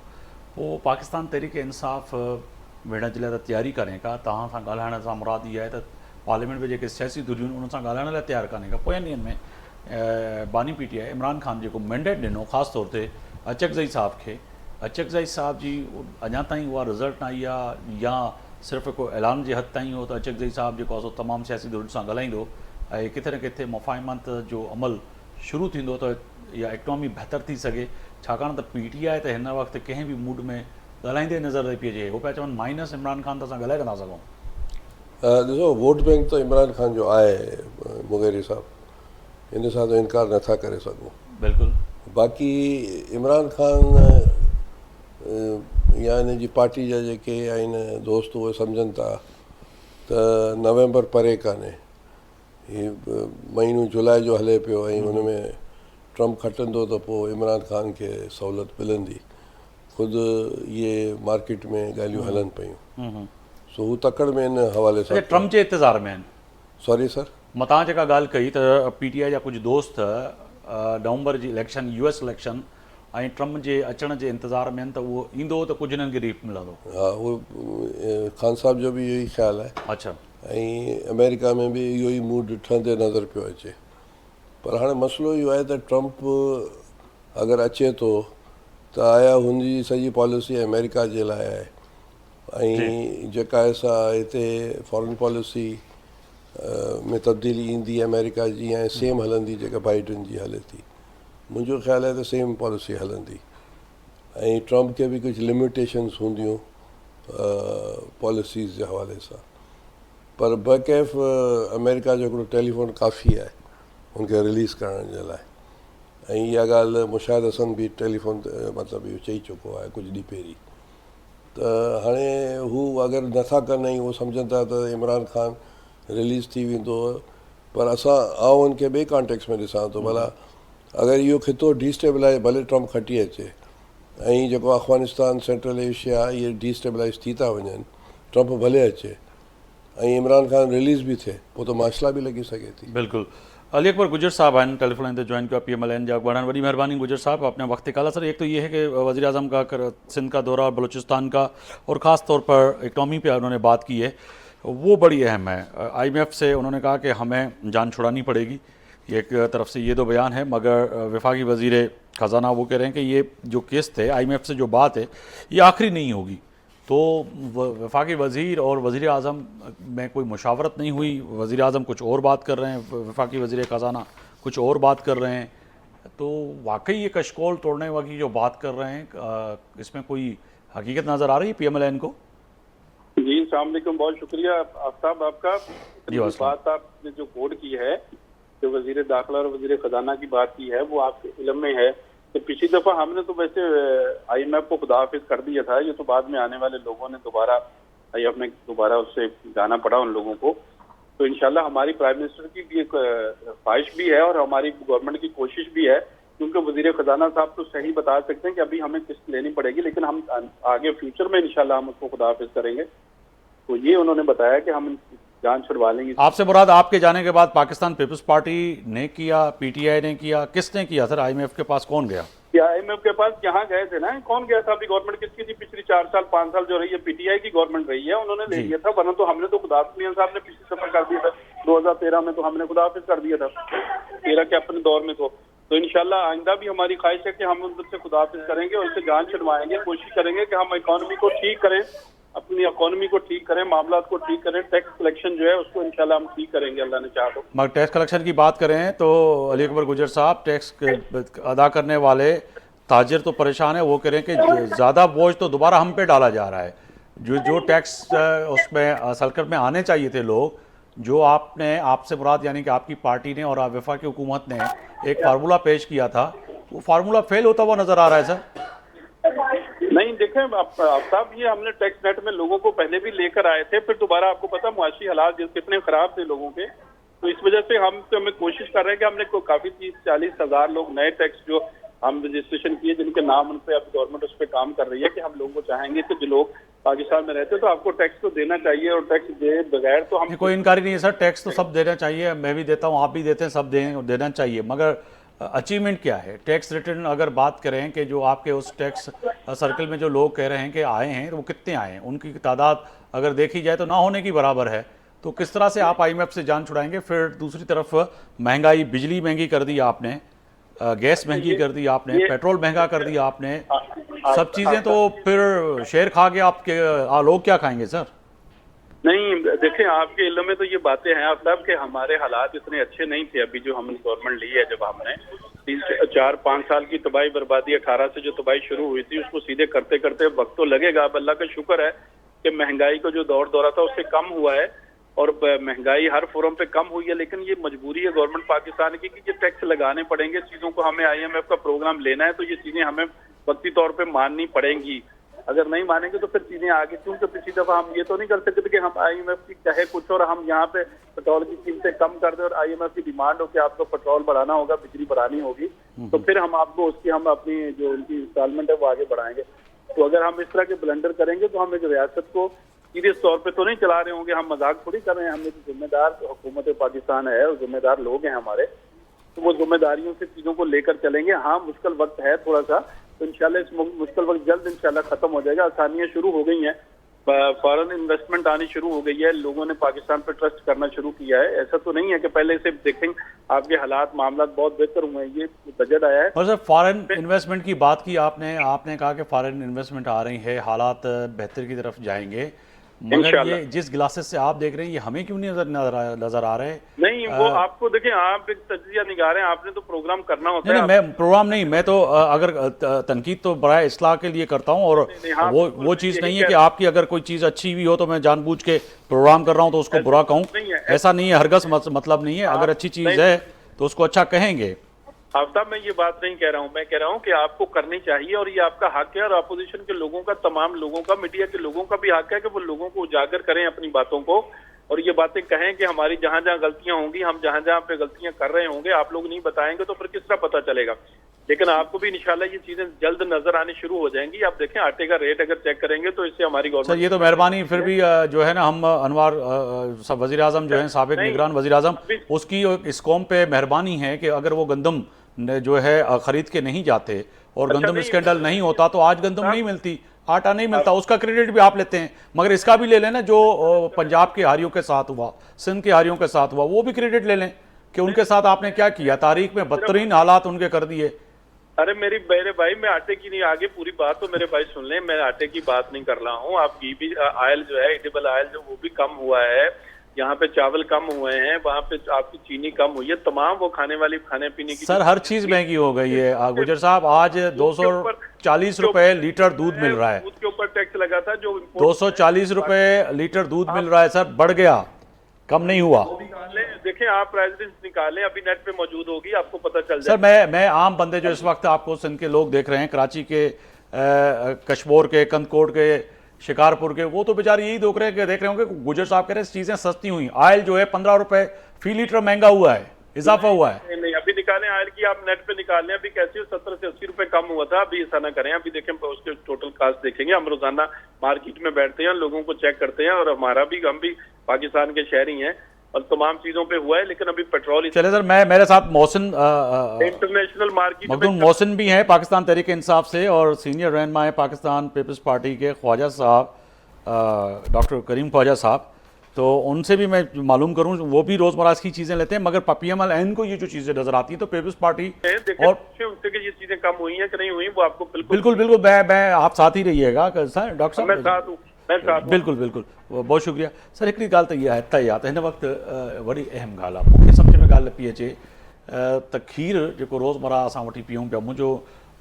Speaker 1: पोइ पाकिस्तान तहरीक इंसाफ़ विहण जे लाइ त तयारी कान्हे का। तव्हां सां ॻाल्हाइण सां मुराद इहा आहे त पार्लियामेंट में जेके सियासी धुरियूं आहिनि उन सां ॻाल्हाइण लाइ तयारु कान्हे का। पोयनि ॾींहंनि में बानी PTI इमरान ख़ान जेको मैंडेट ॾिनो ख़ासि तौर ते अचकज़ई साहब खे, अचकज़ई साहब जी अञा ताईं उहा रिज़ल्ट न आई आहे या सिर्फ़ु हिकु ऐलान जे हद ताईं हो त अचकज़ई साहब जेको आहे सो तमामु सियासी धुरियुनि सां ॻाल्हाईंदो ऐं किथे न किथे मुफ़ाहिमत जो अमल शुरू थींदो त इहा इकनॉमी बहितर थी सघे। छाकाणि त PTI त हिन वक़्तु कंहिं बि मूड में ॻाल्हाईंदे नज़र पई अचे। उहो पिया चवनि माइनस इमरान ख़ान त असां ॻाल्हाए था सघूं।
Speaker 2: ॾिसो, वोट बैंक त इमरान ख़ान जो आहे मुगैरी साहब, हिन सां त इनकार नथा करे सघूं।
Speaker 1: बिल्कुलु।
Speaker 2: बाक़ी इमरान ख़ान या हिन जी पार्टी जा जेके आहिनि दोस्त उहे सम्झनि था त नवंबर परे कान्हे, हीउ महीनो जुलाई जो हले पियो ऐं हुन में ट्रम्प खटंदो त पोइ इमरान ख़ान खे सहूलियत मिलंदी। ख़ुदि इहे मार्केट में ॻाल्हियूं हलनि पियूं। सो हू तकड़ में हिन हवाले सां
Speaker 1: ट्रम्प जे इंतज़ार में आहिनि।
Speaker 2: सॉरी सर,
Speaker 1: मां तव्हां जेका ॻाल्हि कई त PTI जा कुझु दोस्त नवंबर जी इलेक्शन US इलेक्शन ऐं ट्रम्प जे अचण जे इंतज़ार में आहिनि त उहो ईंदो त कुझु हिननि खे रिलीफ मिलंदो।
Speaker 2: हा, उहो ख़ान साहब जो बि इहो ई ख़्यालु आहे।
Speaker 1: अच्छा।
Speaker 2: ऐं अमेरिका में बि इहो ई मूड ठहंदे नज़र पियो अचे। पर हाणे मसइलो इहो आहे त ट्रम्प अगरि अचे थो त आया हुनजी सॼी पॉलिसी अमेरिका जे लाइ आहे ऐं जेका असां हिते फॉरेन पॉलिसी में तब्दीली ईंदी अमेरिका जी ऐं सेम हलंदी जेका बाइडन जी हले थी। मुंहिंजो ख़्यालु आहे त सेम पॉलिसी हलंदी ऐं ट्रम्प खे बि कुझु लिमिटेशन्स हूंदियूं पॉलिसीज़ जे हवाले सां। पर बकैफ़ अमेरिका जो हिकिड़ो टेलीफोन काफ़ी आहे हुनखे रिलीज़ करण जे लाइ। ऐं इहा ॻाल्हि मुशाहिद हसन बि टेलीफोन ते मतिलबु इहो चई चुको आहे कुझु ॾींहं पहिरीं। त हाणे हू अगरि नथा कनि ऐं उहो सम्झनि था त इमरान ख़ान रिलीज़ थी वेंदो, पर असां हुनखे ॿिए कॉन्टेक्स्ट में ॾिसां थो। भला अगरि इहो खितो डिस्टेबलाइज़ भले ट्रम्प खटी अचे ऐं जेको अफ़गानिस्तान सेंट्रल एशिया इहे डिस्टेबलाइज़ थी था वञनि, ट्रम्प भले अचे ऐं इमरान ख़ान रिलीज़ बि थिए, पोइ त माशला बि लॻी सघे थी।
Speaker 1: बिल्कुल। अली अकबर गुजर साहब आए टेलीफोन लाइन ज्वाइन किया PMLN जा बड़ी बड़ी मेहरबानी गुजर साहब अपने वक्त निकाला। सर एक तो ये है कि वज़ीर आज़म का सिंध का दौरा बलूचिस्तान का और ख़ास तौर पर इकनॉमी पे उन्होंने बात की है, वो बड़ी अहम है। IMF से उन्होंने कहा कि हमें जान छुड़ानी पड़ेगी, एक तरफ से ये दो बयान है, मगर वफाकी वज़ीर ख़जाना वो कह रहे हैं कि ये जो किस्त है IMF से जो बात है ये आखिरी नहीं होगी। तो वफाकी वज़ीर और वज़ीर आज़म में कोई मुशावरत नहीं हुई, वज़ीर आज़म कुछ और बात कर रहे हैं, वफाकी वज़ीर ख़जाना कुछ और बात कर रहे हैं। तो वाकई ये कशकोल तोड़ने वाली जो बात कर रहे हैं इसमें कोई हकीकत नज़र आ रही है PMLN को?
Speaker 4: जी अस्सलाम वालेकुम, बहुत शुक्रिया आफ्ताब आपका। बात आपने जो कोड की है, जो वज़ीर दाखिला और वज़ीर ख़जाना की बात की है, वो आपके इल्म में है। तो पिछली दफ़ा हमने तो वैसे IMF को खुदाफिज कर दिया था, ये तो बाद में आने वाले लोगों ने दोबारा IMF ने दोबारा उससे जाना पड़ा उन लोगों को। तो इंशाल्लाह हमारी प्राइम मिनिस्टर की भी एक ख्वाहिश भी है और हमारी गवर्नमेंट की कोशिश भी है, क्योंकि वज़ीर ख़जाना साहब तो सही बता सकते हैं कि अभी हमें किस्त लेनी पड़ेगी, लेकिन हम आगे फ्यूचर में इंशाल्लाह हम उसको खुदाफिज करेंगे। तो ये उन्होंने बताया कि हम जान छुड़वा लेंगे।
Speaker 1: आपसे मुराद आपके जाने के बाद पाकिस्तान पीपल्स पार्टी ने किया, PTI ने किया, किसने किया सर? IMF के पास कौन गया?
Speaker 4: IMF के पास यहाँ गए थे ना, कौन गया था? अभी गवर्नमेंट किसकी थी पिछली 4 साल 5 साल जो रही है? PTI की गवर्नमेंट रही है, उन्होंने ले लिया था। वरना तो हमने तो खुदाफिज मियां साहब ने पिछली सफर कर दिया था 2013 में, तो हमने खुदाफिज कर दिया था 13 के अपने दौर में। तो इंशाल्लाह आइंदा भी हमारी ख्वाहिश है कि हम उनसे खुदाफिज करेंगे और उनसे जान छुड़वाएंगे, कोशिश करेंगे कि हम इकॉनमी को ठीक करें, अपनी अपनी इकोनॉमी को ठीक करें, मामला को ठीक करें, टैक्स कलेक्शन जो है उसको इंशाल्लाह हम ठीक करेंगे, अल्लाह ने चाहा तो।
Speaker 1: मगर टैक्स कलेक्शन की बात करें तो अली अकबर गुजर साहब, टैक्स अदा करने वाले ताजिर तो परेशान है, वो कह रहे हैं कि ज़्यादा बोझ तो दोबारा हम पे डाला जा रहा है। जो टैक्स उसमें सलकट में आने चाहिए थे लोग, जो आपसे मुराद यानी कि आपकी पार्टी ने और वफाकी हुकूमत ने एक फार्मूला पेश किया था, वो फार्मूला फेल होता हुआ नज़र आ रहा है सर।
Speaker 4: नहीं देखें आफ्ताब, ये हमने टैक्स नेट में लोगों को पहले भी लेकर आए थे, फिर दोबारा आपको पता मुआशी हालात कितने खराब थे लोगों के, तो इस वजह से हमें कोशिश कर रहे हैं कि हमने काफी 30-40 हज़ार लोग नए टैक्स जो हम रजिस्ट्रेशन किए, जिनके नाम उन पे अब गवर्नमेंट उस पर काम कर रही है कि हम लोगों को चाहेंगे कि जो लोग पाकिस्तान में रहते हैं तो आपको टैक्स तो देना चाहिए, और टैक्स दे बगैर तो हम
Speaker 1: कोई इनकारी नहीं है सर, टैक्स तो सब देना चाहिए, मैं भी देता हूँ, आप भी देते हैं, सब देना चाहिए। मगर अचीवमेंट क्या है? टैक्स रिटर्न अगर बात करें कि जो आपके उस टैक्स सर्कल में जो लोग कह रहे हैं कि आए हैं, तो वो कितने आए हैं, उनकी तादाद अगर देखी जाए तो ना होने की बराबर है। तो किस तरह से आप IMF से जान छुड़ाएंगे? फिर दूसरी तरफ महंगाई, बिजली महंगी कर दी आपने, गैस महंगी कर दी आपने, पेट्रोल महंगा कर दिया आपने, सब चीज़ें, तो फिर शेर खा के आपके लोग क्या खाएंगे सर?
Speaker 4: नहीं देखें, आपके इल्म में तो ये बातें हैं आफ्ताब कि हमारे हालात इतने अच्छे नहीं थे अभी जो हमने गवर्नमेंट ली है। जब हमने 4-5 साल की तबाही बर्बादी 18 से जो तबाही शुरू हुई थी उसको सीधे करते करते वक्त तो लगेगा। अब अल्लाह का शुक्र है कि महंगाई का जो दौरा था उससे कम हुआ है, और महंगाई हर फोरम पे कम हुई है, लेकिन ये मजबूरी है गवर्नमेंट पाकिस्तान की कि ये टैक्स लगाने पड़ेंगे चीज़ों को। हमें IMF का प्रोग्राम लेना है तो ये चीज़ें हमें वक्ती तौर पे माननी पड़ेंगी। अगर नहीं मानेंगे तो फिर चीज़ें आगे, क्योंकि पिछली दफ़ा हम ये तो नहीं कर सकते कि हम IMF की कहे कुछ और हम यहाँ पे पेट्रोल की कीमतें कम कर दें और IMF की डिमांड हो कि आपको पेट्रोल बढ़ाना होगा, बिजली बढ़ानी होगी, तो फिर हम आपको उसकी हम अपनी जो उनकी इंस्टॉलमेंट है वो आगे बढ़ाएंगे। तो अगर हम इस तरह के ब्लंडर करेंगे तो हम एक रियासत को सीरियस तौर पे तो नहीं चला रहे होंगे, हम मजाक थोड़ी कर रहे हैं। हम एक जिम्मेदार हुकूमत पाकिस्तान है और जिम्मेदार लोग हैं हमारे, तो वो जिम्मेदारियों से चीज़ों को लेकर चलेंगे। हाँ मुश्किल वक्त है थोड़ा सा, तो इंशाल्लाह इस मुश्किल वक्त जल्द इंशाल्लाह खत्म हो जाएगा। आसानियाँ शुरू हो गई हैं, फॉरेन इन्वेस्टमेंट आनी शुरू हो गई है, लोगों ने पाकिस्तान पर ट्रस्ट करना शुरू किया है। ऐसा तो नहीं है कि पहले से देखें आपके हालात मामला बहुत बेहतर हुए हैं, ये बजट आया है।
Speaker 1: और सर फॉरेन इन्वेस्टमेंट की बात की आपने कहा कि फॉरेन इन्वेस्टमेंट आ रही है, हालात बेहतर की तरफ जाएंगे, मगर ये जिस ग्लासेस से आप देख रहे हैं ये हमें क्यों नहीं नजर आ रहे हैं?
Speaker 4: नहीं वो आपको देखें, आप एक तज्जिया निगाह रहे हैं, आपने तो प्रोग्राम करना होता है।
Speaker 1: नहीं, मैं प्रोग्राम नहीं, मैं तो अगर तनकीद तो बराए इस्लाह के लिए करता हूं, और वो चीज़ नहीं है कि आपकी अगर कोई चीज़ अच्छी भी हो तो मैं जानबूझ के प्रोग्राम कर रहा हूं तो उसको बुरा कहूं, ऐसा नहीं है, हरगज मतलब नहीं है। अगर अच्छी चीज़ है तो उसको अच्छा कहेंगे।
Speaker 4: आफ्ताब मैं ये बात नहीं कह रहा हूँ, मैं कह रहा हूँ कि आपको करनी चाहिए और ये आपका हक है, और अपोजिशन के लोगों का, तमाम लोगों का, मीडिया के लोगों का भी हक है कि वो लोगों को उजागर करें अपनी बातों को, और ये बातें कहें कि हमारी जहाँ जहाँ गलतियां होंगी, हम जहाँ जहाँ पे गलतियां कर रहे होंगे, आप लोग नहीं बताएंगे तो फिर किस तरह पता चलेगा। लेकिन आपको भी इंशाल्लाह ये चीजें जल्द नजर आनी शुरू हो जाएंगी। आप देखें आटे का रेट अगर चेक करेंगे तो इससे हमारी गवर्नमेंट,
Speaker 1: सर ये तो मेहरबानी, फिर भी जो है ना, हम अनवर वजीर आजम जो है, साबिक निगरान वजीर आजम, उसकी इस कौम पे मेहरबानी है कि अगर वो गंदम जो है खरीद के नहीं जाते और गंदम स्कैंडल नहीं होता तो आज गंदम नहीं मिलती, आटा नहीं मिलता, उसका क्रेडिट भी आप लेते हैं। मगर इसका भी ले लें ना, जो पंजाब के हारियों के साथ हुआ, सिंध के हारियों के साथ हुआ, वो भी क्रेडिट ले लें कि उनके साथ आपने क्या किया, तारीख में बदतरीन हालात उनके कर दिए।
Speaker 4: अरे मेरे भाई, मैं आटे की नहीं, आगे पूरी बात तो मेरे भाई सुन लें, मैं आटे की बात नहीं कर रहा हूँ। आप घी भी, ऑयल जो है, एडिबल ऑयल जो, वो भी कम हुआ है, यहाँ पे चावल कम हुए हैं, वहाँ पे आपकी चीनी कम हुई है, तमाम वो खाने पीने की,
Speaker 1: सर हर चीज महंगी हो गई है गुजर साहब। आज 240 रुपए लीटर दूध मिल रहा है,
Speaker 4: दूध के ऊपर टैक्स लगा था जो
Speaker 1: 240 रुपए लीटर दूध मिल रहा है सर, बढ़ गया, कम नहीं हुआ।
Speaker 4: देखें आप रेजिडेंस निकालें, अभी नेट पे मौजूद होगी, आपको पता चल
Speaker 1: सर मैं आम बंदे जो इस वक्त आपको सिंध के लोग देख रहे हैं, कराची के, कशमोर के, कंदकोट के, शिकारपुर के, वो तो बेचारे यही देख रहे होंगे गुजर साहब कह रहे हैं चीजें सस्ती हुई। ऑयल जो है 15 रुपए फी लीटर महंगा हुआ है, इजाफा हुआ है।
Speaker 4: नहीं अभी निकालें ऑयल की, आप नेट पे निकाल लें, अभी कैसे 70 से 80 रुपए कम हुआ था, अभी ऐसा ना करें, अभी देखें उसके टोटल कास्ट देखेंगे। हम रोजाना मार्केट में बैठते हैं, लोगों को चेक करते हैं, और हम भी पाकिस्तान के शहरी हैं और तमाम चीजों पे हुआ है, लेकिन अभी पेट्रोल।
Speaker 1: चले सर, मेरे साथ मोहसिन
Speaker 4: इंटरनेशनल मार्केट
Speaker 1: मखदूम मोहसिन भी हैं पाकिस्तान तहरीक इंसाफ से, और सीनियर रहनुमा है पाकिस्तान पीपल्स पार्टी के ख्वाजा साहब, डॉक्टर करीम ख्वाजा साहब, तो उनसे भी मैं मालूम करूं, वो भी रोजमर्रा की चीजें लेते हैं, मगर PMLN को ये जो चीजें नजर आती हैं तो पीपल्स पार्टी और
Speaker 4: उनसे कि ये चीजें कम हुई हैं कि नहीं हुई, वो आपको
Speaker 1: बिल्कुल मैं आप साथ ही रहिएगा सर, डॉक्टर साहब।
Speaker 4: मैं साथ हूँ,
Speaker 1: बिल्कुल बिल्कुल, बहुत शुक्रिया सर। हिकिड़ी ॻाल्हि त इहा आहे तय आहे त हिन वक़्तु वॾी अहम ॻाल्हि आहे, मूंखे सम्झ में ॻाल्हि पई अचे त खीर जेको रोज़मर्रा असां वठी पियूं पिया, मुंहिंजो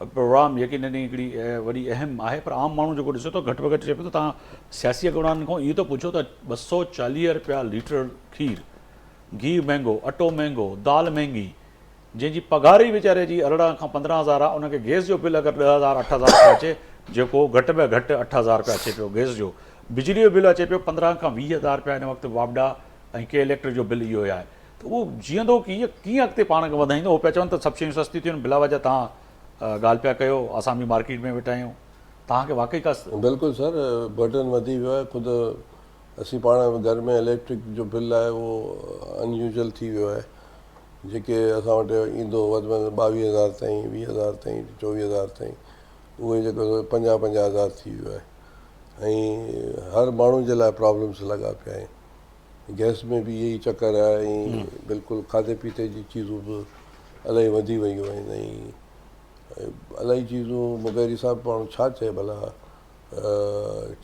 Speaker 1: प्रोग्राम यकीननि हिकिड़ी वॾी अहम आहे, पर आम माण्हू जेको ॾिसे थो घटि में घटि चए पियो त तव्हां सियासी अॻुवाननि खां इहो थो पुछो त 240 रुपया लीटर खीर, घी महांगो, अटो महांगो, दाल महांगी, जंहिंजी पघार ई वीचारे जी 18 खां 15,000 आहे, उनखे गैस जो बिल अगरि 10,000 8,000 रुपया अचे, जेको घटि में घटि 8,000 रुपया अचे पियो गैस जो, बिजली जो बिल अचे पियो 15 खां 20,000 रुपया हिन वक़्तु वापडा ऐं के इलेक्ट्रिक जो बिल इहो आहे, त उहो जीअंदो कीअं अॻिते पाण खे वधाईंदो? उहो पिया चवनि त सभु शयूं सस्ती थियूं आहिनि, बिला वजह तव्हां ॻाल्हि पिया कयो, असां बि मार्केट में वेठा आहियूं, तव्हांखे वाक़ई का
Speaker 2: बिल्कुलु सर, बर्डन वधी वियो आहे। ख़ुदि असीं पाण घर में इलेक्ट्रिक जो बिल आहे उहो अनयूजल थी वियो आहे, जेके असां वटि ईंदो वधि में वधि 22,000 ताईं, 20,000 ताईं, 24,000 ताईं, उहे जेको 50,000 थी वियो आहे। ऐं हर माण्हू जे लाइ प्रॉब्लम्स लॻा पिया आहिनि, गैस में बि इहे ई चकर आहे, ऐं बिल्कुलु खाधे पीते जी चीज़ूं बि इलाही वधी वियूं आहिनि, ऐं इलाही चीज़ूं मुगैरी साहिबु माण्हू छा चए भला,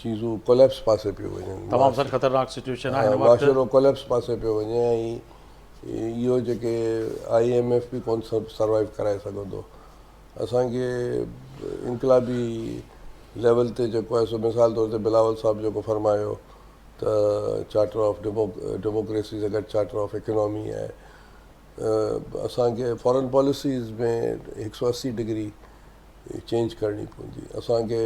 Speaker 2: चीज़ूं कोलेप्स पासे पियो वञनि,
Speaker 1: तमामु सर ख़तरनाक सिचुएशन आहे,
Speaker 2: माशरो कोलेप्स पासे पियो वञे, ऐं इहो जेके IMF बि कोन सर्वाइव कराए सघंदो। असांखे इनकलाबी लेवल ते जेको आहे सो मिसाल तौर ते बिलावल साहिबु जेको फरमायो त चार्टर ऑफ डेमोक्रेसी सां गॾु चार्टर ऑफ इकोनॉमी आहे, असांखे फॉरेन पॉलिसीज़ में 180 डिग्री चेंज करणी पवंदी, असांखे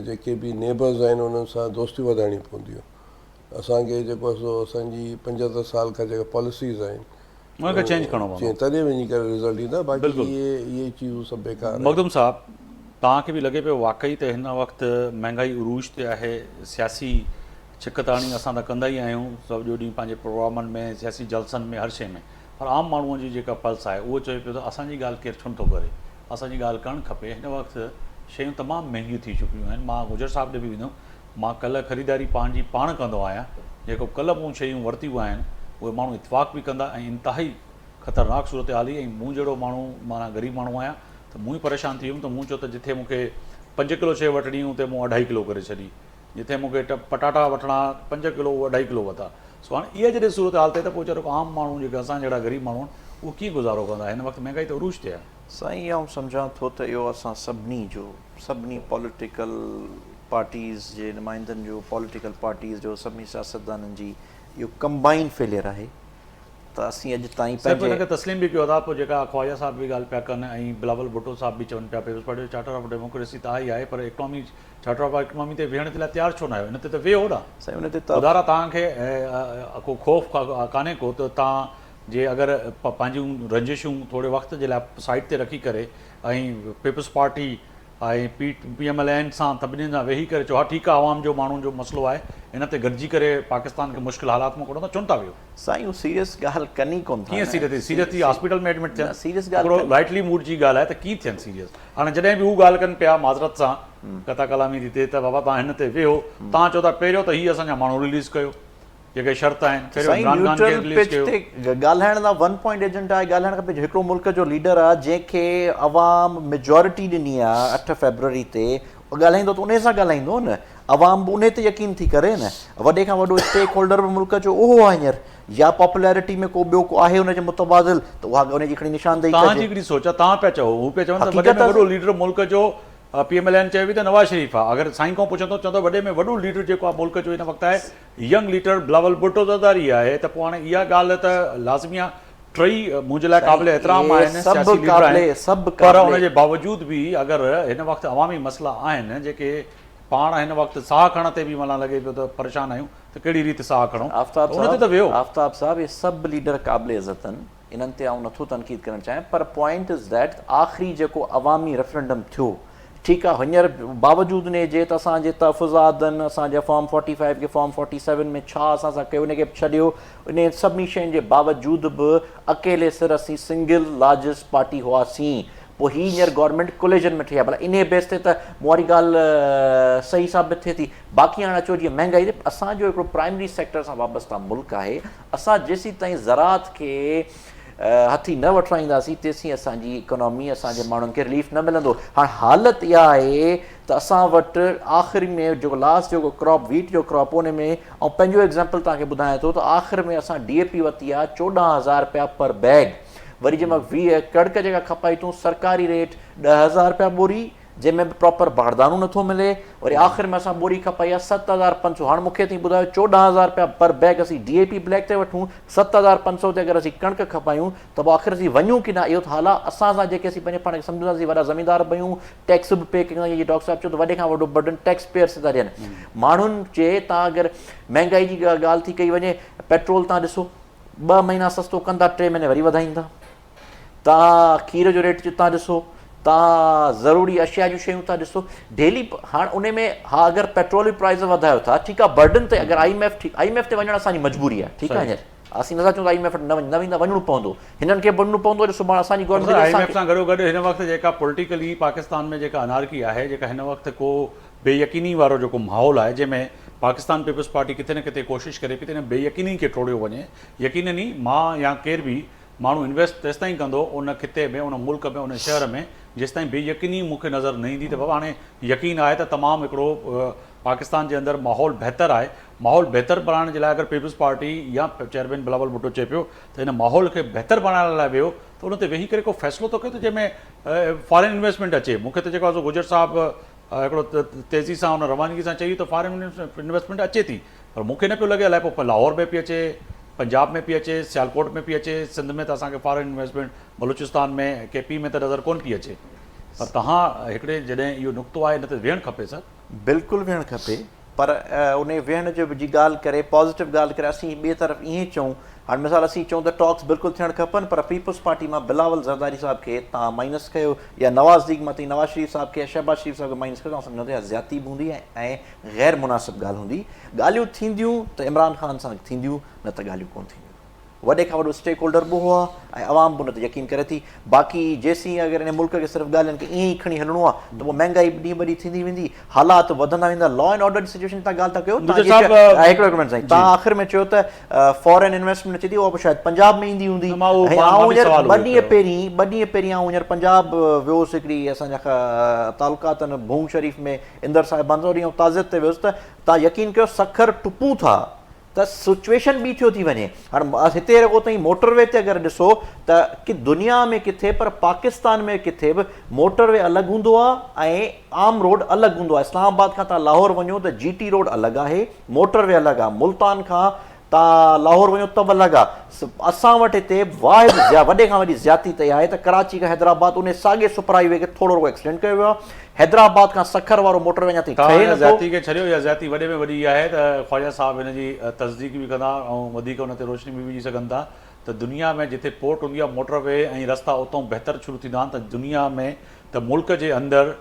Speaker 2: जेके बि नेबर्स आहिनि उन्हनि सां दोस्तियूं वधाइणी पवंदियूं, असांखे जेको आहे सो असांजी 75 साल खां जेका पॉलिसीज़ आहिनि
Speaker 1: उनखे चेंज करिणो पवंदो,
Speaker 2: तॾहिं वञी करे रिज़ल्ट ईंदा, बाक़ी इहे चीज़ूं सभु बेकार।
Speaker 1: मखदूम साहब, तव्हांखे बि लॻे पियो वाक़ई त हिन वक़्तु महांगाई उरूज ते आहे, सियासी छिकताणी असां त कंदा ई आहियूं सॼो ॾींहुं पंहिंजे प्रोग्रामनि में, सियासी जलसनि में, हर शइ में, पर आम माण्हूअ जी जेका पल्स आहे उहो चए पियो त असांजी ॻाल्हि केरु छो नथो करे, असांजी ॻाल्हि करणु खपे। हिन वक़्तु शयूं तमामु महांगियूं थी चुकियूं आहिनि। मां गुजर साहिब ॾे बि वेंदुमि, मां कल्ह ख़रीदारी पंहिंजी पाण कंदो आहियां, जेको कल्ह मूं शयूं वरितियूं आहिनि उहे माण्हू इतफ़ाक़ बि कंदा, ऐं इंतिहाई ख़तरनाक सूरत हाल हुई, ऐं मूं जहिड़ो माण्हू माना ग़रीब माण्हू आहियां त मूं ई परेशान थी वियुमि, त मूं चयो त जिथे मूंखे 5 किलो शइ वठणी उते मूं 2.5 किलो करे छॾी, जिथे मूंखे पटाटा वठणा 5 किलो उहो 2.5 किलो वरिता। सो हाणे इहा जॾहिं सूरत हाल थिए त पोइ वीचारो आम माण्हू जेके असां जहिड़ा ग़रीब माण्हू आहिनि उहो कीअं गुज़ारो कंदा? हिन वक़्तु महांगाई त उरूज ते आहे।
Speaker 3: साईं, आउं सम्झां थो त इहो असां सभिनी पॉलिटिकल पार्टीज़ जे नुमाइंदनि जो, पॉलिटिकल पार्टीज़ जो, सभिनी सियासतदाननि जी इहो कंबाइंड फेलियर आहे। त असीं अॼु ताईं
Speaker 1: पंहिंजे तस्लीम बि कयो था, पोइ जेका ख्वाजा साहब बि ॻाल्हि पिया कनि, ऐं बिलावल भुट्टो साहब बि चवनि पिया पेपर्स पढ़ियो, चार्टर ऑफ डेमोक्रेसी त आई आहे, पर इकोनॉमी चार्टर ऑफ इकोनॉमी ते वेहण जे लाइ तयारु छो न आहियो? हिन ते वेहो न
Speaker 3: साईं, हुन ते
Speaker 1: उदारा तव्हांखे को ख़ौफ़ कान्हे को त तव्हां जे अगरि पंहिंजूं रंजिशूं थोरे वक़्त जे लाइ साइड ते रखी करे ऐं पीपल्स पार्टी ऐं PMLN सां सभिनी सां वेही करे चओ हा ठीकु आहे, आवाम जो माण्हुनि जो मसइलो आहे, इन ते गॾिजी करे पाकिस्तान खे मुश्किल हालात में कढो त चुन था वियो।
Speaker 3: साईं, उहो सीरियस ॻाल्हि कनी कोन था।
Speaker 1: कीअं सीरियस थी हॉस्पिटल में एडमिट थियनि?
Speaker 3: सीरियस
Speaker 1: हिकिड़ो लाइटली मूड जी ॻाल्हि आहे त कीअं थियनि सीरियस? हाणे जॾहिं बि हू ॻाल्हि कनि पिया माज़रत सां, कथा कलामी थी थिए त बाबा तव्हां हिन ते वेहो, तव्हां चओ था पहिरियों त हीअ असांजा माण्हू रिलीज़ कयो, जेके शर्त आहिनि
Speaker 3: ॻाल्हाइण लाइ 1 पॉइंट एजेंडा आहे, ॻाल्हाइणु खपे। हिकिड़ो मुल्क जो लीडर आहे जंहिंखे अवाम मेजॉरिटी ॾिनी आहे 8 फरवरी ते, ॻाल्हाईंदो त उन सां ॻाल्हाईंदो न, अवाम बि उन ते यकीन थी करे न। वॾे खां वॾो स्टेक होल्डर बि मुल्क जो उहो आहे हींअर, या पॉपुलैरिटी में को ॿियो को आहे हुनजे मुतबादिल त उहा उनजी हिकिड़ी निशानदेही।
Speaker 1: तव्हांजी हिकिड़ी सोच आहे, तव्हां पिया चओ, हू पिया चवनि त वॾे में वॾो लीडर मुल्क जो PMLN चयो बि त नवाज़ शरीफ़ आहे। अगरि साईं खां पुछंदो चवंदो वॾे में वॾो लीडर जेको आहे मुल्क जो हिन वक़्तु आहे यंग लीडर बिलावल भुट्टो ज़रदारी आहे, त पोइ हाणे इहा ॻाल्हि त लाज़मी आहे। टई मुंहिंजे लाइ क़ाबिल एतिराम आहिनि, सियासी लीडर आहिनि, पर उनजे बावजूद बि अगरि हिन वक़्तु अवामी मसइला आहिनि जेके पाण हिन वक़्तु साह खणण ते बि माना लॻे पियो त परेशान आहियूं, त कहिड़ी रीति साह खणूं? उन ते त वियो।
Speaker 3: आफ्ताब साहब, इहे सभु लीडर क़ाबिल इज़त आहिनि, इन्हनि ते आउं नथो तनक़ीद करणु चाहियां, पर पॉइंट इज़ दैट आख़िरी जेको अवामी रेफरेंडम थियो, ठीकु आहे, हींअर बावजूदि ने जे त असांजे तहफ़ुज़ातनि असांजे फॉर्म 45 खे फॉर्म 47 में छा असां सां कयो उनखे छॾियो, इन सभिनी शयुनि जे बावजूदि बि अकेले सिर असीं सिंगल लार्जेस्ट पार्टी हुआसीं। पोइ हींअर गवर्नमेंट कोलिजन में ठही आहे, भला इन बेस ते त मूं वारी ॻाल्हि सही साबित थिए थी। बाक़ी हाणे अचो जीअं महांगाई ते, असांजो हिकिड़ो प्राइमरी सेक्टर सां वाबस्ता मुल्क आहे, असां जेसीं ताईं ज़राअत खे हथी न वठराईंदासीं तेसीं असांजी इकोनॉमी असांजे माण्हुनि खे रिलीफ न मिलंदो। हाणे हालति इहा आहे त असां वटि आख़िरी में जेको लास्ट जेको क्रॉप वीट जो क्रॉप उन में ऐं पंहिंजो एग्ज़ाम्पल तव्हांखे ॿुधायां थो त आख़िर में असां DAP वरिती आहे 14,000 रुपया पर बैग। वरी जंहिंमहिल कणिक जेका खपाई तूं सरकारी रेट 10,000 रुपया ॿोरी, जंहिंमें बि प्रॉपर बारदानो नथो मिले। वरी आख़िर में असां ॿोरी खपाई आहे 7,500। हाणे मूंखे थी ॿुधायो 14,000 रुपया पर बैग असीं DAP ब्लैक ते वठूं, 7,500 ते अगरि असीं कणिक खपायूं त पोइ आख़िर असीं वञूं की न? इहो त हाल आहे। असां सां जेके असीं पंहिंजे पाण खे सम्झंदासीं वॾा ज़मीनदार बयूं, टैक्स बि पे कंदा। डॉक्टर साहिबु चयो त वॾे खां वॾो बर्डन टैक्स पेयर्स था ॾियनि माण्हुनि जे। तव्हां अगरि महांगाई जी ॻाल्हि थी कई वञे, पेट्रोल तव्हां ॾिसो 2 महीना सस्तो कंदा, 3 महीने वरी वधाईंदा। तव्हां खीर जो रेट तव्हां ॾिसो, तव्हां ज़रूरी अशिया जूं शयूं था ॾिसो डेली। हाणे उन में हा अगरि पेट्रोल जी प्राइस वधायो था, ठीकु आहे, बर्डन ते अगरि IMF ते वञणु असांजी मजबूरी आहे, ठीकु आहे। हींअर असीं नथा चऊं त IMF न वेंदा, वञिणो पवंदो, हिननि खे वञिणो पवंदो। सुभाणे असांजी गवर्नमेंट
Speaker 1: IMF सां गॾोगॾु हिन वक़्तु जेका पॉलिटिकली पाकिस्तान में जेका अनारकी आहे, जेका हिन वक़्तु को बेयकीनी वारो जेको माहौल आहे, जंहिंमें पाकिस्तान पीपल्स पार्टी किथे न किथे कोशिशि करे पई त हिन बेयकीनी खे टोड़ियो वञे। यकीननी मां या केर बि माण्हू इन्वेस्ट तेसि ताईं कंदो उन खिते में, उन मुल्क में, उन शहर में, जेसि ताईं बेयकीनी मूंखे नज़र न ईंदी। त बाबा हाणे यकीन आहे त तमामु हिकिड़ो पाकिस्तान जे अंदरि माहौल बहितर आहे। माहौल बहितर बणाइण जे लाइ अगरि पीपल्स पार्टी या चेयरमैन बिलावल भुट्टो चए पियो त हिन माहौल खे बहितर बणाइण लाइ वियो, त उन ते वेही करे को फ़ैसिलो थो कयो त जंहिंमें फॉरेन इन्वेस्टमेंट अचे। मूंखे त जेको आहे गुजर साहिबु हिकिड़ो तेज़ी सां उन रवानगी सां चई त फॉरेन इन्वेस्टमेंट अचे थी, पर मूंखे न पियो लॻे अलाए पोइ लाहौर में पई अचे, पंजाब में पई अचे, सियालकोट में पई अचे, सिंध में त असांखे फॉरेन इन्वेस्टमेंट, बलूचिस्तान में, KP में त नज़र कोन पई अचे। पर तव्हां हिकिड़े जॾहिं इहो नुक़्तो आहे, हिन ते वेहणु खपे सर।
Speaker 3: बिल्कुलु वेहणु खपे, पर उन वेहण जो जी ॻाल्हि करे, पॉज़िटिव ॻाल्हि करे असीं ॿिए तरफ़ ईअं चऊं। हाणे मिसाल असीं चऊं त टॉक्स बिल्कुलु थियणु खपनि, पर पीपल्स पार्टी मां बिलावल ज़रदारी साहिब खे तव्हां माइनस कयो, या नवाज़ लीग मां नवाज़ शरीफ़ साहिब खे, शहबाज़ शरीफ़ साहिब खे माइनस कयो, तव्हां सम्झो त ज़्यादती बि हूंदी ऐं ग़ैर मुनासिब ॻाल्हि हूंदी। ॻाल्हियूं थींदियूं त इमरान ख़ान सां थींदियूं, न त ॻाल्हियूं कोन थींदियूं। वॾे खां वॾो स्टेक होल्डर बि हुआ ऐं आवाम बि उन ते यकीन करे थी। बाक़ी जेसीं अगरि हिन मुल्क खे सिर्फ़ु ॻाल्हियुनि खे ईअं ई खणी हलणो आहे त पोइ महांगाई ॾींहुं ॿ ॾींहुं थींदी वेंदी, हालात वधंदा वेंदा। लॉ एंड ऑर्डर जी सिचुएशन तव्हां ॻाल्हि था कयो, हिकिड़ो मिनट साईं, तव्हां आख़िर में चयो त फॉरेन इन्वेस्टमेंट अचे थी, उहा बि शायदि पंजाब में ईंदी हूंदी। 2 ॾींहं पहिरीं आउं हींअर पंजाब वियोसि, हिकिड़ी असांजा तालुकात आहिनि भूंग शरीफ़ में, इंदर साहिब बंदो ॾींहुं ताज़ियत ते वियुसि, त तव्हां यकीन कयो सखर टुपूं था त सिचुएशन ॿी थियो थी वञे। हाणे हिते रखो ताईं मोटरवे ते अगरि ॾिसो त की दुनिया में किथे, पर पाकिस्तान में किथे बि मोटरवे अलॻि हूंदो आहे ऐं आम रोड अलॻि हूंदो आहे। इस्लामाबाद खां तव्हां लाहौर वञो त GT रोड अलॻि आहे, मोटरवे अलॻि आहे। मुल्तान खां तव्हां लाहौर वञो त बि अलॻि आहे। असां वटि हिते वाहिद वॾे खां वॾी ज़्यादती ते आहे त कराची खां हैदराबाद उन साॻे सुपराईवे खे थोरो एक्सीडेंट कयो वियो आहे। हैदराबाद खां सखर वारो मोटरवे अञा ताईं
Speaker 1: ज़्यादती खे छॾियो, या ज़्यादती वॾे में वॾी आहे त ख्वाजा साहिबु हिन जी तस्दीक बि कंदा ऐं वधीक उन ते रोशनी बि विझी सघनि था त दुनिया में जिथे पोर्ट हूंदी आहे, मोटरवे ऐं रस्ता उतां बहितर शुरू थींदा आहिनि, त दुनिया में त मुल्क जे अंदरि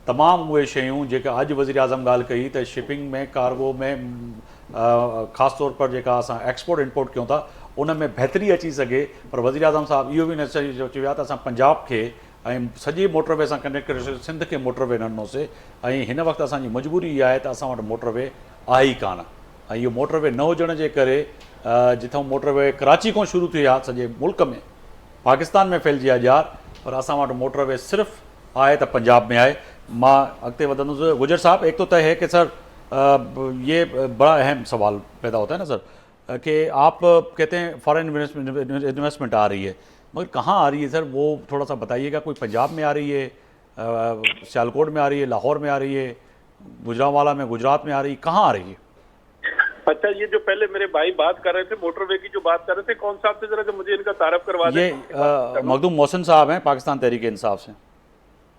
Speaker 1: तमामु उहे शयूं जेका अॼु वज़ीर आज़म ॻाल्हि कई त शिपिंग में, कार्गो में, ख़ासि तौर पर जेका असां एक्सपोर्ट इंपोर्ट कयूं था उन में बहितरी अची सघे। पर वज़ीर आज़म साहिबु इहो बि न चयो विया त असां पंजाब खे ऐं सॼे मोटरवे सां कनेक्ट करे सिंध खे मोटरवे न ॾिनोसीं, ऐं हिन वक़्तु असांजी मजबूरी इहा आहे त असां वटि मोटरवे आहे ई कान। ऐं इहो मोटरवे न हुजण जे करे जिथां मोटरवे कराची खां शुरू थी आहे सॼे मुल्क में, पाकिस्तान में फैलिजी आहे ॼार, पर असां वटि मोटरवे सिर्फ़ु आहे त पंजाब में आहे। मां अॻिते वधंदुसि। गुजर साहब, एक तो तय है कि सर ये बड़ा अहम सवाल पैदा होता है ना सर, कि आप कहते हैं फॉरेन इन्वेस्टमेंट आ रही है, मगर कहाँ आ रही है सर, वो थोड़ा सा बताइएगा। कोई पंजाब में आ रही है, सियालकोट में आ रही है, लाहौर में आ रही है, गुजरांवाला में, गुजरात में आ रही है, कहाँ आ रही है?
Speaker 4: अच्छा, ये जो पहले मेरे भाई बात कर रहे थे मोटरवे की जो बात कर रहे थे, कौन साहब से जरा मुझे इनका तारफ करवा दें।
Speaker 1: ये मखदूम मोहसिन साहब हैं, पाकिस्तान तहरीक इंसाफ से।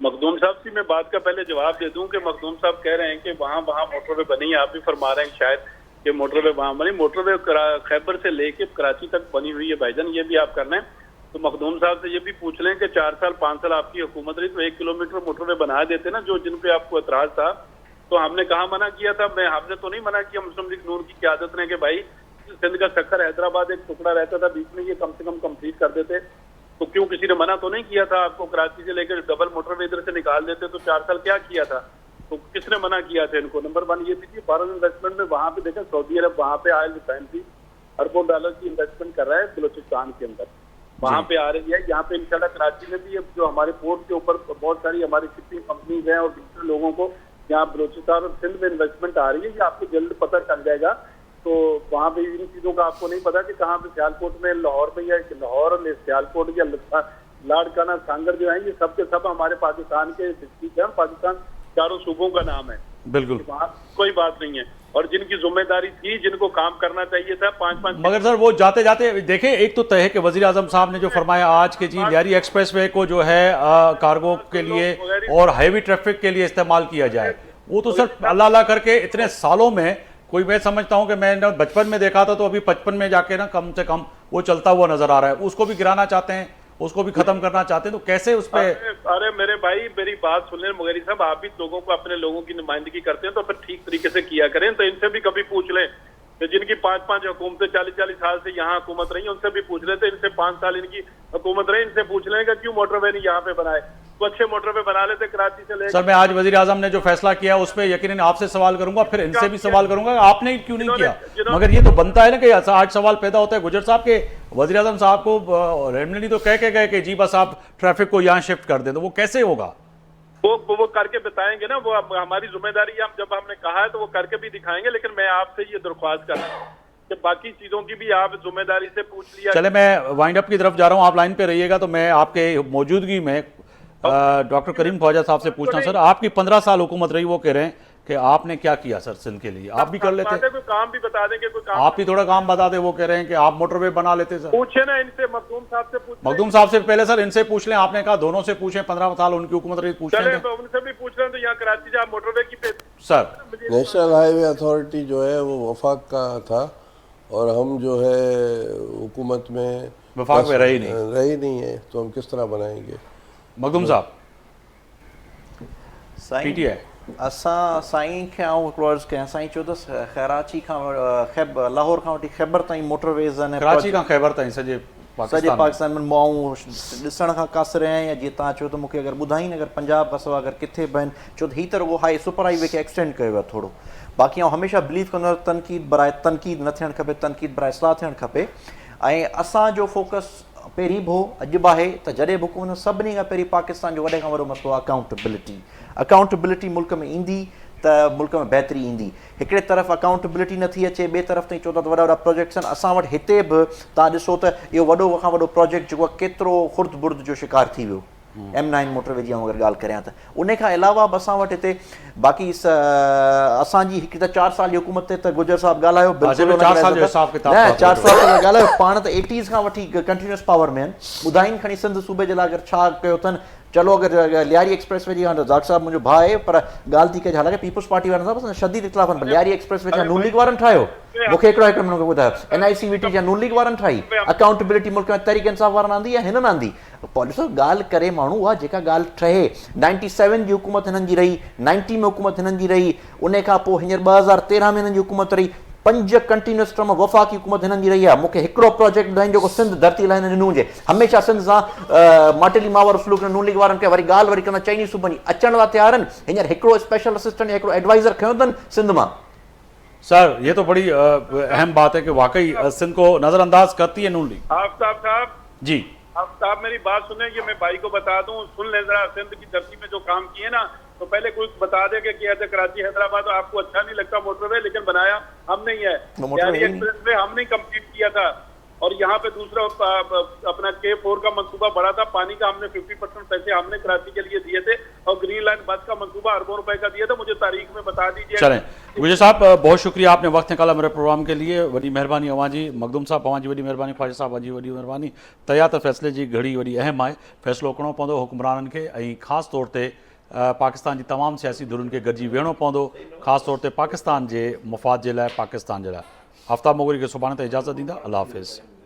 Speaker 4: मखदूम साहब से मैं बात का पहले जवाब दे दूं कि मखदूम साहब कह रहे हैं कि वहाँ मोटरवे बनी है, आप भी फरमा रहे हैं शायद कि मोटरवे वहाँ बनी। मोटरवे खैबर से लेके कराची तक बनी हुई है भाईजान, ये भी आप कर रहे हैं। तो मखदूम साहब से ये भी पूछ लें कि 4 साल 5 साल आपकी हुकूमत रही तो 1 किलोमीटर मोटरवे बना देते ना, जो जिन पे आपको एतराज था। तो हमने कहाँ मना किया था? हमने तो नहीं मना किया, मुस्लिम लीग नून की क़यादत ने, कि भाई सिंध का सक्कर हैदराबाद एक टुकड़ा रहता था बीच में, ये कम से कम कंप्लीट कर देते। तो क्यों किसी ने मना तो नहीं किया था आपको? कराची से लेकर डबल मोटरवे इधर से निकाल देते तो 4 साल क्या किया था? तो किसने मना किया था इनको? नंबर 1 ये भी थी। फॉरेन इन्वेस्टमेंट में वहाँ पे देखें, सऊदी अरब वहाँ पे ऑयल रिफाइनरी $अरबों की इन्वेस्टमेंट कर रहा है बलूचिस्तान के अंदर। वहाँ पे आ रही है। यहाँ पे इंशाल्लाह कराची में भी अब जो हमारे पोर्ट के ऊपर बहुत सारी हमारी शिपिंग कंपनीज हैं और दूसरे लोगों को यहाँ बलोचिस्तान और सिंध में इन्वेस्टमेंट आ रही है, ये आपको जल्द पता चल जाएगा। तो वहाँ पे इन चीज़ों का आपको नहीं पता कि कहाँ पे सियालकोट में, लाहौर में, या लाहौर और सियालकोट या लाड़काना सांगर जो है, ये सब के सब हमारे पाकिस्तान के डिस्ट्रिक्ट हैं। पाकिस्तान चारों सूबों का नाम है,
Speaker 1: बिल्कुल,
Speaker 4: वहाँ कोई बात नहीं है। और जिनकी जिम्मेदारी थी, जिनको काम करना चाहिए था, 5-5
Speaker 1: मगर सर वो जाते जाते देखें, एक तो तय है कि वजीर आजम साहब ने जो फरमाया आज के जी लियारी एक्सप्रेसवे को जो है कार्गो के लिए और हैवी ट्रैफिक के लिए इस्तेमाल किया जाए, वो तो सर अल्लाह अल्लाह करके इतने सालों में कोई, मैं समझता हूं कि मैं बचपन में देखा था, तो अभी 55 में जाके ना कम से कम वो चलता हुआ नजर आ रहा है। उसको भी गिराना चाहते हैं, उसको भी खत्म करना चाहते हैं, तो कैसे उस पे?
Speaker 4: अरे मेरे भाई, मेरी बात सुन लें मुगेरी साहब, आप भी लोगों को, अपने लोगों की नुमाइंदगी करते हैं तो फिर ठीक तरीके से किया करें। तो इनसे भी कभी पूछ लें कि जिनकी 5-5 हुकूमतें 40-40 साल से यहाँ हुकूमत रही, उनसे भी पूछ लेते। इनसे 5 साल इनकी हुकूमत रही, इनसे पूछ लें कि क्यों मोटरवे नहीं यहाँ पे बनाए, तो अच्छे मोटरवे बना लेते कराची से लेकर।
Speaker 1: सर मैं आज वजीर आजम ने जो फैसला किया उस पर यकीनन आपसे सवाल करूंगा, फिर इनसे भी सवाल करूंगा आपने क्यों नहीं किया। मगर ये तो बनता है ना कि आज सवाल पैदा होता है गुजर साहब के, वजीर आजम साहब को रेमली तो कह के गए कि जी बस आप ट्रैफिक को यहाँ शिफ्ट कर दें, तो वो कैसे होगा?
Speaker 4: वो करके बताएंगे ना, वो हमारी जिम्मेदारी है। जब हमने कहा है तो वो करके भी दिखाएंगे। लेकिन मैं आपसे ये दरख्वास्त कर रहा हूँ कि बाकी चीजों की भी आप जिम्मेदारी से पूछ लिया।
Speaker 1: चले मैं वाइंड अप की तरफ जा रहा हूँ, आप लाइन पे रहिएगा। तो मैं आपके मौजूदगी में डॉक्टर करीम ख्वाजा साहब से पूछना, सर आपकी 15 साल हुकूमत रही, वो कह रहे हैं कि आपने क्या किया सर सिंध के लिए? आप भी कर लेते,
Speaker 4: कोई काम भी बता देंगे, कोई काम
Speaker 1: आप भी थोड़ा काम बता दें। वो कह रहे हैं कि आप मोटरवे बना लेते। सर
Speaker 4: पूछे ना इनसे, मखदूम साहब से पूछ,
Speaker 1: मखदूम साहब से पहले सर इनसे पूछ लें, आपने कहा दोनों से पूछें, 15 साल उनकी हुकूमत रही, पूछ लें
Speaker 4: उनसे भी पूछ रहे हैं। तो यहाँ कराची जहाँ मोटरवे की
Speaker 1: सर,
Speaker 2: नेशनल हाईवे अथॉरिटी जो है वो वफाक का था, और हम जो है हुकूमत में
Speaker 1: वफाक में रही नहीं
Speaker 2: है, तो हम किस तरह बनाएंगे?
Speaker 1: मखदूम साहब
Speaker 3: साईं,
Speaker 1: पीटीआई
Speaker 3: असां साईं खे हिकिड़ो अर्ज़ु कयां, साईं चयो त खैराची खां लाहौर खां वठी खैबर ताईं मोटरवेज़ आहिनि,
Speaker 1: कराची खां खैबर ताईं सॼे
Speaker 3: पाकिस्तान में। मां ॾिसण खां कासिर आहियां, या जीअं तव्हां चयो त मूंखे अगरि ॿुधाईनि, अगरि पंजाब खां सवाइ अगरि किथे बि आहिनि, छो त हीअ त रुगो हाई सुपर हाईवे खे एक्सटेंड कयो आहे थोरो। बाक़ी आउं हमेशह बिलीव कंदो आहियां तनक़ीद बराए तनक़ीद न थियणु खपे, तनक़ीद बराए इस्लाह थियणु खपे। ऐं असांजो फोकस पहिरीं बि हो, अॼु बि आहे, त जॾहिं बि हुकूमत सभिनी खां पहिरीं पाकिस्तान जो वॾे खां वॾो मसइलो आहे अकाउंटेबिलिटी मुल्क में ईंदी त मुल्क में बहितरी ईंदी। हिकिड़े तरफ़ अकाउंटेबिलिटी नथी अचे, ॿिए तरफ़ ताईं चओ था त वॾा वॾा प्रोजेक्ट्स आहिनि। असां वटि हिते बि तव्हां ॾिसो त इहो वॾो खां वॾो प्रोजेक्ट जेको आहे केतिरो खुर्द बुर्द जो शिकार थी वियो। M9 मोटरवे जी अगरि ॻाल्हि करियां त उन खां अलावा बि असां वटि हिते बाक़ी असांजी हिकु त 4 साल जी हुकूमत ते त गुजर साहिबु ॻाल्हायो, बिल्कुलु 4 साल ॻाल्हायो, पाण त 80s खां वठी कंटिन्यूअस पावर में आहिनि। ॿुधाइनि खणी सिंध सूबे जे लाइ अगरि छा कयो अथनि। चलो अगरि लियारी एक्सप्रेस वे जी, हाणे डॉक्टर साहिबु मुंहिंजो भाउ आहे, पर ॻाल्हि थी कजे, हालांकि पीपुल्स पार्टी वारनि सां शदीद इख़्तिलाफ़ आहिनि। लियारी एक्सप्रेस वे छा नून लीग वारनि ठाहियो? मूंखे हिकिड़ो मिनट ॿुधायो, NICVT छा नून लीग वारनि ठाही? अकाउंटेबिलिटी मुल्क में तहरीक इंसाफ़ वारनि आंदी या हिननि आंदी? पोइ ॾिसो, ॻाल्हि करे माण्हू उहा जेका ॻाल्हि ठहे। 97 जी हुकूमत हिननि जी रही, 90 में हुकूमत हिननि जी रही, उन खां पोइ हींअर 2013 में हिननि जी हुकूमत रही, 5 कंटिन्यूअस टर्म वफ़ाक़ी हुकूमत हिननि जी रही आहे। मूंखे हिकिड़ो प्रोजेक्ट ॿुधाइनि जेको सिंध धरती लाइ हिननि ॾिनो हुजे। हमेशह सिंध सां माटेली मावर सलूक नून लीग वारनि खे वरी ॻाल्हि वरी कंदा चाइनीज़ सूबनि जी अचण लाइ तयार आहिनि। हींअर हिकिड़ो स्पेशल असिस्टेंट या हिकिड़ो एडवाइज़र खयो अथनि सिंध मां।
Speaker 1: सर ये तो बड़ी अहम बात है कि वाकई सिंध को नजरअंदाज करती है नून लीग।
Speaker 4: आफ्ताब साहब
Speaker 1: जी,
Speaker 4: आफ्ताब मेरी बात सुने, ये मैं भाई को बता दूं, सुन ले जरा। सिंध की धरती में जो काम किए ना, तो पहले कुछ बता दे कि किया था कराची हैदराबाद, तो आपको अच्छा नहीं लगता मोटरवे, लेकिन बनाया हम नहीं है। लियारी एक्सप्रेस वे हमने कंप्लीट किया था। और यहाँ पे दूसरा अपना K4 का मंसूबा बड़ा था, पानी का हमने 50% पैसे हमने कराची के लिए दिए थे, और ग्रीन लाइन बस का मंसूबा अरबों रुपए का दिया था। मुझे तारीख में बता दीजिए।
Speaker 1: चलें गुजर साहब, बहुत शुक्रिया, आपने वक्त निकाला मेरे प्रोग्राम के लिए, वॾी महिरबानी अवांजी। मखदूम साहब अवांजी वॾी महिरबानी, ख्वाजा साहब अवांजी वॾी महिरबानी। तया त फ़ैसिले जी घड़ी वॾी अहम आहे, फ़ैसिलो करिणो पवंदो हुक्मराननि खे, ऐं ख़ासि तौर ते पाकिस्तान जी तमामु सियासी धुरियुनि खे गॾिजी वेहणो पवंदो, ख़ासि तौर ते पाकिस्तान जे मुफ़ाद जे लाइ, पाकिस्तान जे लाइ। आफ्ताब मोगरी खे सुभाणे त इजाज़त ॾींदा। अल्लाह हाफ़िज़।